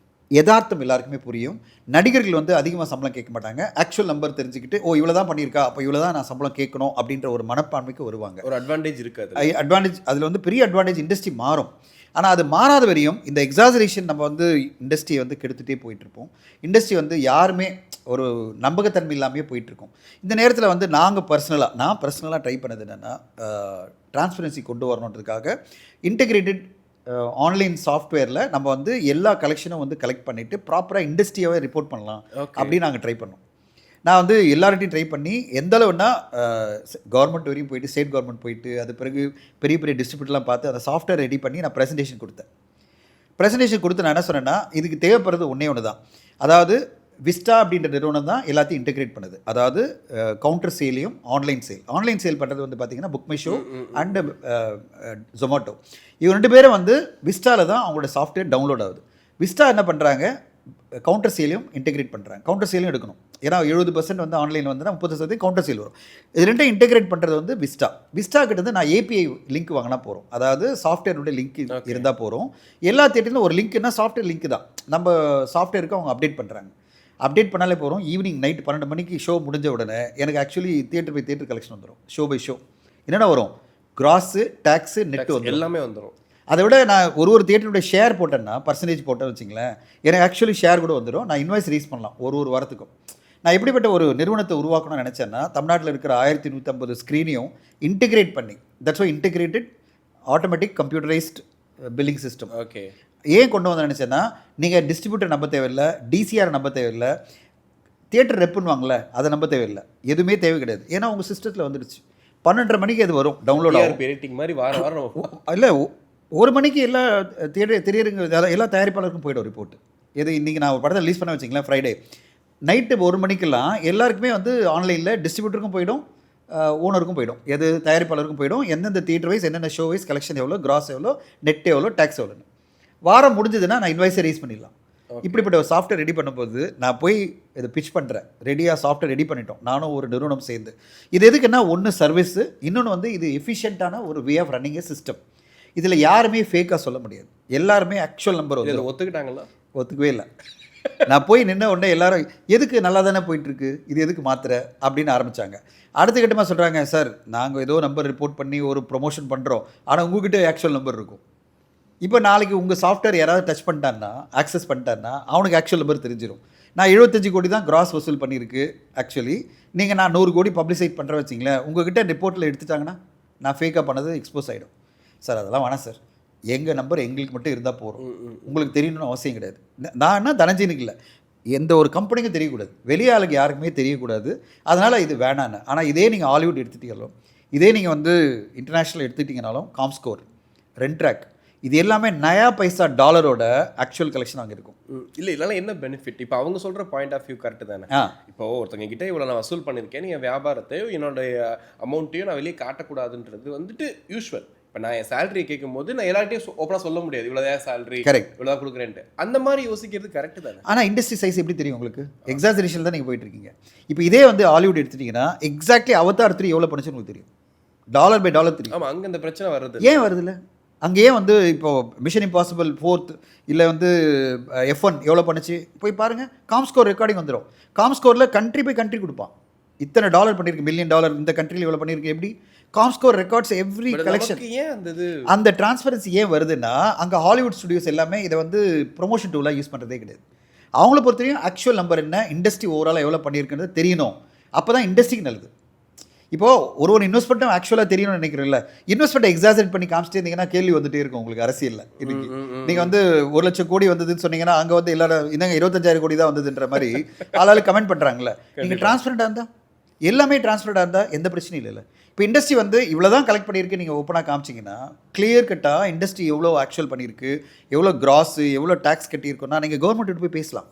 யதார்த்தம் எல்லாருக்குமே புரியும். நடிகர்கள் வந்து அதிகமாக சம்பளம் கேட்க மாட்டாங்க, ஆக்சுவல் நம்பர் தெரிஞ்சுக்கிட்டு ஓ இவ்வளோ தான் பண்ணியிருக்கா, அப்போ இவ்வளோ தான் நான் சம்பளம் கேட்கணும் அப்படின்ற ஒரு மனப்பான்மைக்கு வருவாங்க. ஒரு அட்வான்டேஜ் இருக்காது. அட்வான்டேஜ் அதில் வந்து பெரிய அட்வான்டேஜ் இண்டஸ்ட்ரி மாறும். ஆனால் அது மாறாத வரையும் இந்த எக்ஸாஜரேஷன் நம்ம வந்து இண்டஸ்ட்ரியை வந்து கெடுத்துகிட்டே போயிட்டுருப்போம். இண்டஸ்ட்ரி வந்து யாருமே ஒரு நம்பகத்தன்மை இல்லாமையே போயிட்டுருக்கோம். இந்த நேரத்தில் வந்து நான் பர்சனலாக ட்ரை பண்ணது என்னென்னா, டிரான்ஸ்பரன்சி கொண்டு வரணுன்றதுக்காக இன்டெகிரேட்டட் ஆன்லைன் சாஃப்ட்வேரில் நம்ம வந்து எல்லா கலெக்ஷனும் வந்து கலெக்ட் பண்ணிவிட்டு ப்ராப்பராக இண்டஸ்ட்ரியாவே ரிப்போர்ட் பண்ணலாம் அப்படின்னு நாங்கள் ட்ரை பண்ணோம். நான் வந்து எல்லார்ட்டையும் ட்ரை பண்ணி எந்த அளவுனா கவர்மெண்ட் வரையும் போயிட்டு, ஸ்டேட் கவர்மெண்ட் போயிட்டு, அது பிறகு பெரிய பெரிய டிஸ்ட்ரிபியூட்டர்லாம் பார்த்து அந்த சாஃப்ட்வேர் ரெடி பண்ணி நான் ப்ரெசன்டேஷன் கொடுத்து நான் என்ன சொன்னேன்னா, இதுக்கு தேவைப்படுறது ஒன்று தான். அதாவது விஸ்டா அப்படின்ற நிறுவனம் தான் எல்லாத்தையும் இன்டெகிரேட் பண்ணுது. அதாவது கவுண்டர் சேலையும் ஆன்லைன் சேல் பண்ணுறது வந்து பார்த்திங்கன்னா book my show and Zomato. இவங்க 2 பேரும் வந்து விஸ்டாவில் தான் அவங்களோட சாஃப்ட்வேர் டவுன்லோட் ஆகுது. விஸ்டா என்ன பண்ணுறாங்க, கவுண்டர் சேலையும் இன்டெகிரேட் பண்ணுறாங்க. கவுண்டர் சேலையும் எடுக்கணும், ஏன்னா 70% வந்து ஆன்லைனில் வந்து 30% கவுண்டர் சேல் வரும். இது 2 இன்டெகிரேட் பண்ணுறது வந்து விஸ்டா கிட்ட வந்து நான் ஏபிஐ லிங்க் வாங்கினா போகிறோம். அதாவது சாஃப்ட்வேருடைய லிங்க் இருந்தால் போகிறோம். எல்லா தேட்டரிலும் ஒரு லிங்க்னா சாஃப்ட்வேர் லிங்க் தான், நம்ம சாஃப்ட்வேருக்கு அவங்க அப்டேட் பண்ணுறாங்க. அப்டேட் பண்ணாலே போகிறோம். ஈவினிங் நைட் 12 மணிக்கு ஷோ முடிஞ்ச உடனே எனக்கு actually theatre by theatre collection வந்துடும். ஷோ பை ஷோ என்னென்ன வரும், கிராஸு, டேக்ஸு, நெட்டு வந்து எல்லாமே வந்துடும். அதை விட நான் ஒரு தியேட்டருடைய ஷேர் போட்டேன்னா, பர்சன்டேஜ் போட்டேன்னு வச்சிங்களேன், எனக்கு ஆக்சுவலி ஷேர் கூட வந்துடும். நான் இன்வாய்ஸ் ரீஸ் பண்ணலாம் ஒரு வாரத்துக்கும். நான் எப்படிப்பட்ட ஒரு நிறுவனத்தை உருவாக்கணும்னு நினச்சேன்னா, தமிழ்நாட்டில் இருக்கிற 1150 ஸ்க்ரீனையும் இன்டிகிரேட் பண்ணி, that's why integrated automatic computerised billing system. Okay, ஏன் கொண்டு வந்து நினச்சேன்னா, நீங்கள் டிஸ்ட்ரிபியூட்டர் நம்ப தேவையில்லை, டிசிஆர் நம்ப தேவையில்லை, தியேட்டர் ரெப்புன்னுவாங்களே அதை நம்ப தேவையில்லை, எதுவுமே தேவை கிடையாது. ஏன்னா உங்கள் சிஸ்டத்தில் வந்துடுச்சு. 12:30 மணிக்கு அது வரும், டவுன்லோட் ஆகும். மாதிரி வாரம் இல்லை 1 மணிக்கு எல்லா திரையரங்கு எல்லா தயாரிப்பாளருக்கும் போய்டும் ரிப்போர்ட். எது இன்றைக்கி நான் ஒரு படத்தை ரிலீஸ் பண்ண வச்சிங்களேன் ஃப்ரைடே நைட்டு 1 மணிக்கெல்லாம் எல்லாருக்குமே வந்து ஆன்லைனில் டிஸ்ட்ரிபியூட்டருக்கும் போய்டும், ஓனருக்கும் போய்டும், எது தயாரிப்பாளருக்கும் போய்டும், எந்தெந்த தியேட்டர் வைஸ் என்னென்ன ஷோ வைஸ் கலெக்ஷன் எவ்வளோ, கிராஸ் எவ்வளோ, நெட் எவ்வளோ, டேக்ஸ் எவ்வளோன்னு. வாரம் முடிஞ்சதுன்னா நான் இன்வாய்ஸை ரீஸ் பண்ணிடலாம். இப்படிப்பட்ட ஒரு சாஃப்ட்வேர் ரெடி பண்ணும்போது நான் போய் இதை பிச் பண்ணுறேன், ரெடியாக சாஃப்ட்வேர் ரெடி பண்ணிட்டோம் நானும் ஒரு நிறுவனம் சேர்ந்து. இது எதுக்குன்னா, ஒன்று சர்வீஸு, இன்னொன்று வந்து இது எஃபிஷியண்ட்டான ஒரு way of running a system. இதில் யாருமே ஃபேக்காக சொல்ல முடியாது, எல்லாருமே ஆக்சுவல் நம்பர் வந்து ஒத்துக்கிட்டாங்களா? ஒத்துக்கவே இல்லை. நான் போய் நின்ன உடனே எல்லாரும் எதுக்கு நல்லா தானே போயிட்டுருக்கு, இது எதுக்கு மாத்திரை அப்படின்னு ஆரம்பித்தாங்க. அடுத்த கட்டமாக சொல்கிறாங்க, சார் நாங்கள் ஏதோ நம்பர் ரிப்போர்ட் பண்ணி ஒரு ப்ரொமோஷன் பண்ணுறோம், ஆனால் உங்ககிட்ட ஆக்சுவல் நம்பர் இருக்கும். இப்போ நாளைக்கு உங்கள் சாஃப்ட்வேர் யாராவது டச் பண்ணிட்டான்னா, ஆக்சஸ் பண்ணிட்டான்னா அவனுக்கு ஆக்சுவல் நம்பர் தெரிஞ்சிடும். நான் 75 கோடி தான் கிராஸ் வசூல் பண்ணியிருக்கு ஆக்சுவலி, நீங்கள் நான் 100 கோடி பப்ளிசைட் பண்ணுற வச்சிங்களேன், உங்கள்கிட்ட ரிப்போர்ட்டில் எடுத்துட்டாங்கன்னா நான் ஃபேக்காக பண்ணது எக்ஸ்போஸ் ஆகிடும். சார் அதெல்லாம் வேணாம் சார், எங்கள் நம்பர் எங்களுக்கு மட்டும் இருந்தால் போகிறோம், உங்களுக்கு தெரியணும்னு அவசியம் கிடையாது. நான் என்ன தனஞ்சனுக்கு இல்லை, எந்த ஒரு கம்பெனிக்கும் தெரியக்கூடாது, வெளியாளுக்கு யாருக்குமே தெரியக்கூடாது, அதனால் இது வேணான்னு. ஆனால் இதே நீங்கள் ஹாலிவுட் எடுத்துட்டீங்களும், இதே நீங்கள் வந்து இன்டர்நேஷ்னல் எடுத்துட்டிங்கனாலும், காம்ஸ்கோர், ரென்ட்ராக், இது எல்லாமே நயா பைசா டாலரோட ஆக்சுவல் கலெக்ஷன் அங்கே இருக்கும். இல்லை இதெல்லாம் என்ன பெனிஃபிட்? இப்போ அவங்க சொல்கிற பாயிண்ட் ஆஃப் வியூ கரெக்டு தானே. இப்போ ஒருத்தங்க கிட்டே இவ்வளோ நான் வசூல் பண்ணியிருக்கேன், நீங்கள் வியாபாரத்தையோ என்னோடைய அமௌண்ட்டையும் நான் வெளியே காட்டக்கூடாதுன்றது வந்துட்டு யூஸ்வல். இப்போ நான் என் சேலரியை கேட்கும் போது நான் எல்லார்ட்டையும் ஓப்பனாக சொல்ல முடியாது, இவ்வளோதான் சேலரி, கரெக்ட், இவ்வளோ கொடுக்குறேன்ட்டு. அந்த மாதிரி யோசிக்கிறது கரெக்டு தானே. ஆனால் இண்டஸ்ட்ரி சைஸ் எப்படி தெரியும் உங்களுக்கு? எக்ஸாஜரேஷன் தான் நீங்கள் போயிட்டுருக்கீங்க. இப்போ இதே வந்து ஹாலிவுட் எடுத்துட்டிங்கன்னா எக்ஸாக்ட்லி அவதார் 3 எவ்வளோ பண்ணுச்சுன்னு உங்களுக்கு தெரியும், டாலர் பை டாலர் தெரியும். ஆமாம், அங்கே இந்த பிரச்சனை வருது. ஏன் வருதுல்ல? அங்கேயே வந்து இப்போது மிஷன் இம்பாசிபிள் 4th இல்லை வந்து F1 எவ்வளோ பண்ணுச்சு போய் பாருங்கள், காம்ஸ்கோர் ரெக்கார்டிங் வந்துடும். காம்ஸ்கோரில் கண்ட்ரி பை கண்ட்ரி கொடுப்பான், இத்தனை டாலர் பண்ணியிருக்கு, $1 மில்லியன் இந்த கண்ட்ரியில் எவ்வளோ பண்ணியிருக்கு, எப்படி காம்ஸ்கோர் ரெக்கார்ட்ஸ் எவ்ரி கலெக்ஷன். அந்த டிரான்ஸ்பரன்சி ஏன் வருதுன்னா, அங்கே ஹாலிவுட் ஸ்டுடியோஸ் எல்லாமே இதை வந்து ப்ரொமோஷன் டூலாக யூஸ் பண்ணுறதே கிடையாது. அவங்கள பொறுத்தவரையும் ஆக்சுவல் நம்பர் என்ன, இண்டஸ்ட்ரி ஓவராலாக எவ்வளோ பண்ணியிருக்குன்றது தெரியணும், அப்போ தான் இண்டஸ்ட்ரிக்கு நல்லது. இப்போது ஒரு இன்வெஸ்ட்மெண்ட்டும் ஆக்சுவலாக தெரியணும்னு நினைக்கிறீங்களா, இன்வெஸ்ட்மெண்ட்டை எக்ஸாஜரேட் பண்ணி காமிச்சிட்டே இருந்தீங்கன்னா கேள்வி வந்துட்டே இருக்கும் உங்களுக்கு அரசியலில். இன்னைக்கு நீங்கள் வந்து 1 லட்சம் கோடி வந்ததுன்னு சொன்னீங்கன்னா அங்கே வந்து எல்லாரும் இன்னங்க 25,000 கோடி தான் வந்ததுன்ற மாதிரி ஆளாலும் கமெண்ட் பண்ணுறாங்களே. நீங்கள் டிரான்ஸ்பரண்டாக இருந்தால் எல்லாமே டிரான்ஸ்பரண்டாக இருந்தால் எந்த பிரச்சனையும் இல்லைல்ல. இப்போ இண்டஸ்ட்ரி வந்து இவ்வளோ தான் கலெக்ட் பண்ணியிருக்கு நீங்கள் ஓப்பனாக காமிச்சிங்கன்னா கிளியர் கட்டாக இண்டஸ்ட்ரி எவ்வளோ ஆக்சுவல் பண்ணியிருக்கு, எவ்வளோ கிராஸு, எவ்வளோ டேக்ஸ் கட்டியிருக்கோன்னா நீங்கள் கவர்மெண்ட் போய் பேசலாம்.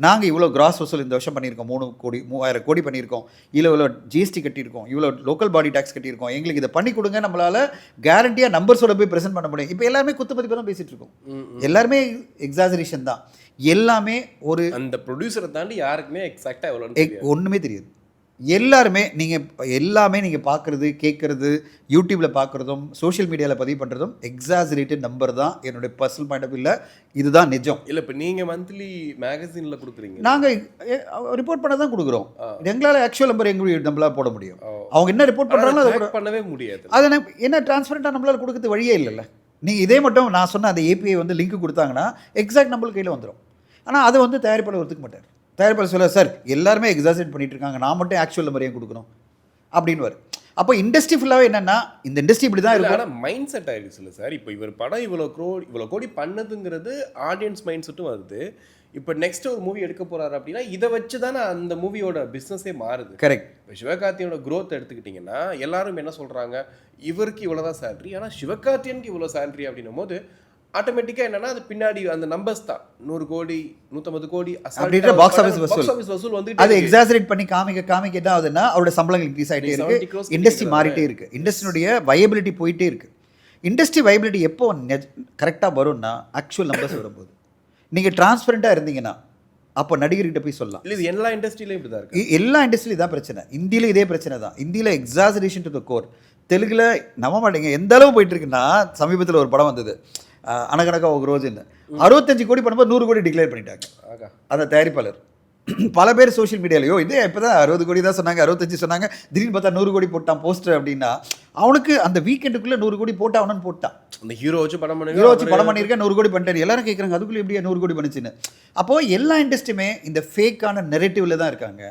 நாங்கள் இவ்வளோ கிராஸ் வசூல் இந்த வருஷம் பண்ணியிருக்கோம், 3,000 கோடி பண்ணியிருக்கோம், இவ்வளோ ஜிஎஸ்டி கட்டியிருக்கோம், இவ்வளோ லோக்கல் பாடி டேக்ஸ் கட்டியிருக்கோம், எங்களுக்கு இதை பண்ணி கொடுங்க, நம்மளால் கேரண்டியாக நம்பர்ஸோட போய் ப்ரெசென்ட் பண்ண முடியும். இப்போ எல்லாருமே குத்துமதிப்பாக தான் பேசிகிட்டு இருக்கோம், எல்லாருமே எக்ஸாஜரேஷன் தான், எல்லாமே ஒரு அந்த ப்ரொடியூசரை தாண்டி யாருக்குமே எக்ஸாக்டாக எவ்வளோ ஒன்றுமே தெரியாது. எல்லாருமே நீங்கள் பார்க்குறது, கேட்குறது, யூடியூப்பில் பார்க்குறதும், சோஷியல் மீடியாவில் பதிவு பண்ணுறதும் எக்ஸாஜரேட்டட் நம்பர் தான். என்னுடைய பர்சனல் பாயிண்ட் ஆஃப் வியூவில் இதுதான் நிஜம். இல்லை இப்போ நீங்கள் மந்த்லி மேகசினில் கொடுக்குறீங்க, நாங்கள் ரிப்போர்ட் பண்ண தான் கொடுக்குறோம். எங்களால் ஆக்சுவல் நம்பர் நம்மளால் போட முடியும். அவங்க என்ன ரிப்போர்ட் பண்ணுறாங்களோ அதை பண்ணவே முடியாது. அதை என்ன டிரான்ஸ்பரண்ட்டாக நம்மளால் கொடுக்கறது வழியே இல்லைல்ல. நீங்கள் இதே மட்டும் நான் சொன்ன அந்த ஏபிஐ வந்து லிங்க் கொடுத்தாங்கன்னா எக்ஸாக்ட் நம்மளுக்கு கையில் வந்துடும். ஆனால் அதை வந்து தயாரிப்பாளர் ஒத்துக்க மாட்டார். தயாரிப்பாளர் சொல்ல, சார் எல்லாருமே எக்ஸாஜரேட் பண்ணிட்டு இருக்காங்க, நான் மட்டும் ஆக்சுவல் நம்பர் ஏன் கொடுக்கணும் அப்படின்னு. அப்போ இண்டஸ்ட்ரி ஃபுல்லாகவே என்னென்னா இந்த இண்டஸ்ட்ரி இப்படி தான் இருக்கும். ஆனால் மைண்ட் செட் ஆகிடுச்சு இல்லை சார். இப்போ இவர் படம் இவ்வளோ கோடி பண்ணதுங்கிறது ஆடியன்ஸ் மைண்ட் செட்டும் வருது. இப்போ நெக்ஸ்ட் ஒரு மூவி எடுக்க போகிறாரு அப்படின்னா இதை வச்சு தானே அந்த மூவியோட பிஸ்னஸே மாறுது. கரெக்ட். இப்போ சிவகார்த்தியோட க்ரோத் எடுத்துக்கிட்டிங்கன்னா எல்லாரும் என்ன சொல்கிறாங்க, இவருக்கு இவ்வளோ தான் சேலரி, ஆனால் சிவகார்த்தியனுக்கு இவ்வளோ சேலரி அப்படின்னும் போது ஆட்டோமேட்டிக்காக என்னன்னா அது பின்னாடி அந்த நம்பர்ஸ் தான் 100 கோடி 150 கோடி அப்படின்ற பாக்ஸ் ஆஃபீஸ் வசூல் வந்து அது எக்ஸாஜரேட் பண்ணி காமிக்க என்ன ஆகுதுன்னா அவரோட சம்பளங்கள் இன்க்ரீஸ் ஆகிட்டே இருக்கு, இண்டஸ்ட்ரி மாறிட்டே இருக்கு, இண்டஸ்ட்ரியுடைய வயபிலிட்டி போயிட்டே இருக்கு. இண்டஸ்ட்ரி வயபிலிட்டி எப்போ கரெக்டாக வரும்னா ஆக்சுவல் நம்பர்ஸ் வரும்போது. நீங்கள் டிரான்ஸ்பரண்ட்டாக இருந்தீங்கன்னா அப்போ நடிகர்கிட்ட போய் சொல்லலாம். இல்லை இது எல்லா இண்டஸ்ட்ரியிலையும் இப்படி தான் இருக்கு. எல்லா இண்டஸ்ட்ரியிலும் இதான் பிரச்சனை. இந்தியில் இதே பிரச்சனை தான். இந்தியில் எக்ஸாஜரேஷன் டு த கோர். தெலுங்குல நம்ப மாட்டேங்க எந்த அளவு போயிட்டு இருக்குன்னா, சமீபத்தில் ஒரு படம் வந்தது அனகனக்கா ஒரு ரோஜின்னு 65 கோடி பண்ணும்போது 100 கோடி டிக்ளேர் பண்ணிட்டாங்க அந்த தயாரிப்பாளர். பல பேர் சோஷியல் மீடியாலையோ இதே இப்போ தான் 60 கோடி தான் சொன்னாங்க, 65 சொன்னாங்க, திடீர்னு பார்த்தா 100 கோடி போட்டான் போஸ்டர் அப்படின்னா அவனுக்கு அந்த வீக்கெண்டுக்குள்ளே 100 கோடி போட்டு அவனு போட்டான். அந்த ஹீரோ வச்சு படம் பண்ணியிருக்கேன் 100 கோடி பண்ணிட்டாரு. எல்லாரும் கேட்குறாங்க அதுக்குள்ளே எப்படியா 100 கோடி பண்ணிச்சுன்னு. அப்போது எல்லா இண்டஸ்ட்ரியுமே இந்த ஃபேக்கான நெரேட்டிவில் தான் இருக்காங்க.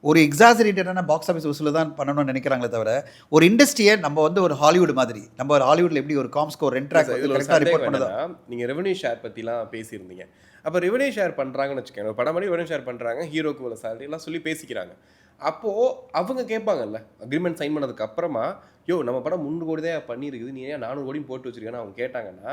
ஒரு எக்ஸாஜரேட்டடான பாக்ஸ் ஆஃபீஸ் வசூலில் தான் பண்ணணும்னு நினைக்கிறாங்களே தவிர ஒரு இண்டஸ்ட்ரியை நம்ம வந்து ஒரு ஹாலிவுட் மாதிரி நம்ம ஒரு ஹாலிவுட்டில் எப்படி ஒரு காம்ஸ்கோ ரெண்ட்ராக் கரெக்டாக ரிப்போர்ட் பண்ணதா. நீங்கள் ரெவன்யூ ஷேர் பற்றிலாம் பேசியிருந்தீங்க. அப்போ ரெவன்யூ ஷேர் பண்ணுறாங்கன்னு வச்சுக்கோங்க, படம் பண்ணி ரெவன்யூ ஷேர் பண்ணுறாங்க, ஹீரோக்கு உள்ள சேலரி எல்லாம் சொல்லி பேசிக்கிறாங்க. அப்போது அவங்க கேட்பாங்கல்ல அக்ரிமெண்ட் சைன் பண்ணதுக்கு அப்புறமா, நம்ம படம் 300 கோடி தான் பண்ணியிருக்குது, நீ ஏன் 400 கோடியும் போட்டு வச்சிருக்கேன்னு அவங்க கேட்டாங்கன்னா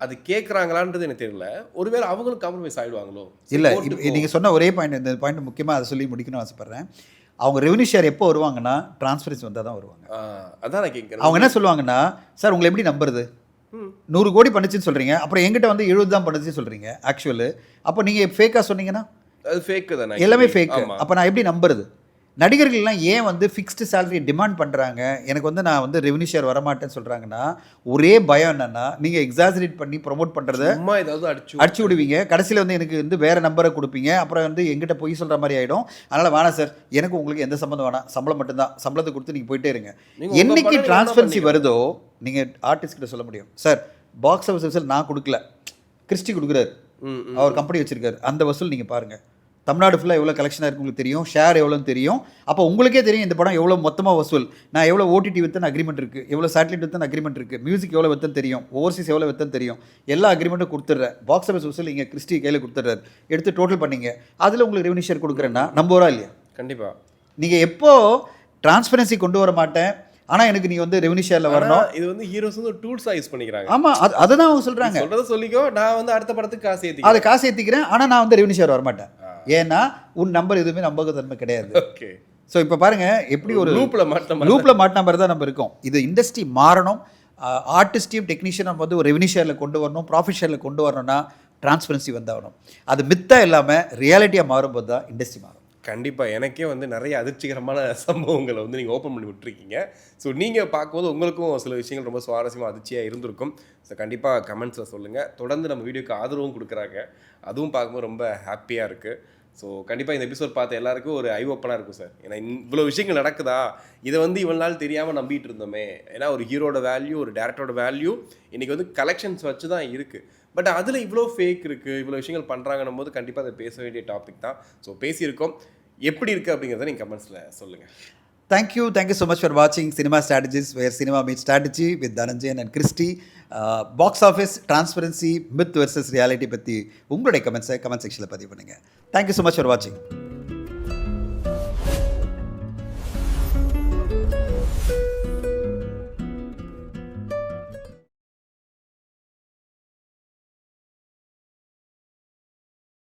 அது கேட்குறாங்களான்றது எனக்கு தெரியல. ஒருவேளை அவங்களும் காம்ப்ரமைஸ் ஆகிடுவாங்களோ இல்லை. நீங்கள் சொன்ன ஒரே பாயிண்ட், இந்த பாயிண்ட் முக்கியமாக அதை சொல்லி முடிக்கணும்னு ஆசைப்பட்றேன். அவங்க ரெவன்யூ ஷேர் எப்போ வருவாங்கன்னா டிரான்ஸ்பரன்சி வந்தால் தான் வருவாங்க. அதான் நான் கேட்குறேன். அவங்க என்ன சொல்லுவாங்கன்னா, சார் உங்களை எப்படி நம்புறது, 100 கோடி பண்ணுச்சுன்னு சொல்கிறீங்க, அப்புறம் எங்கிட்ட வந்து 70 தான் பண்ணுச்சுன்னு சொல்கிறீங்க ஆக்சுவலு, அப்போ நீங்கள் ஃபேக்காக சொன்னீங்கன்னா அது ஃபேக்கு தானே, எல்லாமே ஃபேக்கு. அப்போ நான் எப்படி நம்புறது? நடிகர்கள்லாம் ஏன் வந்து ஃபிக்ஸ்டு சேலரி டிமாண்ட் பண்ணுறாங்க, எனக்கு வந்து நான் வந்து ரெவன்யூ ஷேர் வரமாட்டேன்னு சொல்கிறாங்கன்னா ஒரே பயம் என்னென்னா, நீங்கள் எக்ஸாஜரேட் பண்ணி ப்ரொமோட் பண்ணுறத அம்மா ஏதாவது அடிச்சு விடுவீங்க, கடைசியில் வந்து எனக்கு வந்து வேறு நம்பரை கொடுப்பீங்க, அப்புறம் வந்து எங்கிட்ட பொய் சொல்கிற மாதிரி ஆகிடும். அதனால் வேணாம் சார், எனக்கு உங்களுக்கு எந்த சம்மந்தம் வேணாம், சம்பளம் மட்டும்தான், சம்பளத்தை கொடுத்து நீங்கள் போயிட்டே இருங்க. என்னைக்கு டிரான்ஸ்பரன்சி வருதோ நீங்கள் ஆர்டிஸ்ட் கிட்ட சொல்ல முடியும், சார் பாக்ஸ் ஆஃபீஸ் வசூல் நான் கொடுக்கல, கிறிஸ்டி கொடுக்குறாரு, அவர் கம்பெனி வச்சுருக்காரு, அந்த வசூல் நீங்கள் பாருங்கள். தமிழ்நாடு ஃபுல்லாக எவ்வளோ கலெக்ஷனாக இருக்குது உங்களுக்கு தெரியும், ஷேர் எவ்வளோன்னு தெரியும். அப்போ உங்களுக்கே தெரியும் இந்த படம் எவ்வளோ மொத்தமாக வசூல், நான் எவ்வளோ ஓடிடி வித்தன் அக்ரிமெண்ட் இருக்குது, எவ்வளோ சேட்டலைட் வித்தன் அக்ரிமெண்ட் இருக்குது, மியூசிக் எவ்வளோ வித்தன் தெரியும், ஓவர்சீஸ் எவ்வளோ வித்தன் தெரியும், எல்லா அக்ரிமெண்ட்டும் கொடுத்துட்றேன். பாக்ஸ் ஆஃபீஸ் வசூல் இங்கே கிறிஸ்டி கையில் கொடுத்துட்றாரு, எடுத்து டோட்டல் பண்ணிங்க, அதில் உங்களுக்கு ரெவன்யூ ஷேர் கொடுக்குறேன்னா நம்புறா இல்லையா? கண்டிப்பாக. நீங்கள் எப்போ டிரான்ஸ்பரன்சி கொண்டு வர மாட்டேன், ஆனால் எனக்கு நீ வந்து ரெவன்யூ ஷேரில் வரணும், இது வந்து ஹீரோஸ் வந்து டூல்ஸாக யூஸ் பண்ணிக்கிறாங்க. ஆமாம், அதை தான் அவங்க சொல்கிறாங்க. சொல்கிறத சொல்லிக்கோ, நான் வந்து அடுத்த படத்துக்கு காசு ஏற்றிக்கிறேன், ஆனால் நான் வந்து ரெவன்யூ ஷேர் வரமாட்டேன், ஏன்னா உன் நம்பர் எதுவுமே நம்பகத்தன்மை கிடையாது. ஓகே. ஸோ இப்போ பாருங்கள் எப்படி ஒரு லூப்பில் மாட்டின மாதிரி தான் நம்ம இருக்கோம். இது இண்டஸ்ட்ரி மாறணும், ஆர்டிஸ்டையும் டெக்னீஷியனும் வந்து ஒரு ரெவன்யூ ஷேரில் கொண்டு வரணும், ப்ராஃபிட் ஷேரில் கொண்டு வரணும்னா டிரான்ஸ்பரன்சி வந்தாகணும். அது மித்தாக இல்லாமல் ரியாலிட்டியாக மாறும்போது தான் இண்டஸ்ட்ரி மாறும். கண்டிப்பாக. எனக்கே வந்து நிறைய அதிர்ச்சிகரமான சம்பவங்களை வந்து நீங்கள் ஓப்பன் பண்ணி விட்டுருக்கீங்க. ஸோ நீங்கள் பார்க்கும்போது உங்களுக்கும் சில விஷயங்கள் ரொம்ப சுவாரஸ்யமாக அதிர்ச்சியாக இருந்திருக்கும். ஸோ கண்டிப்பாக கமெண்ட்ஸில் சொல்லுங்கள். தொடர்ந்து நம்ம வீடியோக்கு ஆதரவும் கொடுக்குறாங்க, அதுவும் பார்க்கும்போது ரொம்ப ஹாப்பியாக இருக்குது. ஸோ கண்டிப்பாக இந்த எபிசோட் பார்த்த எல்லாருக்கும் ஒரு ஐ ஓப்பனாக இருக்கும் சார். ஏன்னா இவ்வளோ விஷயங்கள் நடக்குதா, இதை வந்து இவ்வளோ நாள் தெரியாமல் நம்பிட்டு இருந்தோமே. ஏன்னா ஒரு ஹீரோட வேல்யூ, ஒரு டேரக்டரோட வேல்யூ இன்றைக்கி வந்து கலெக்ஷன்ஸ் வச்சு தான் இருக்குது. பட் அதில் இவ்வளோ ஃபேக் இருக்குது, இவ்வளோ விஷயங்கள் பண்ணுறாங்கன்னும் போது கண்டிப்பாக அதை பேச வேண்டிய டாபிக் தான். ஸோ பேசியிருக்கோம், எப்படி இருக்குது அப்படிங்கிறத நீங்கள் கமெண்ட்ஸில் சொல்லுங்கள். Thank you so much for watching Cinema Strategies, where cinema meets strategy with Dhananjayan and Christy. Box office, transparency, myth versus reality பற்றி உங்களுடைய கமெண்ட் செக்ஷனில் பதிவு பண்ணுங்கள். Thank you so much for watching.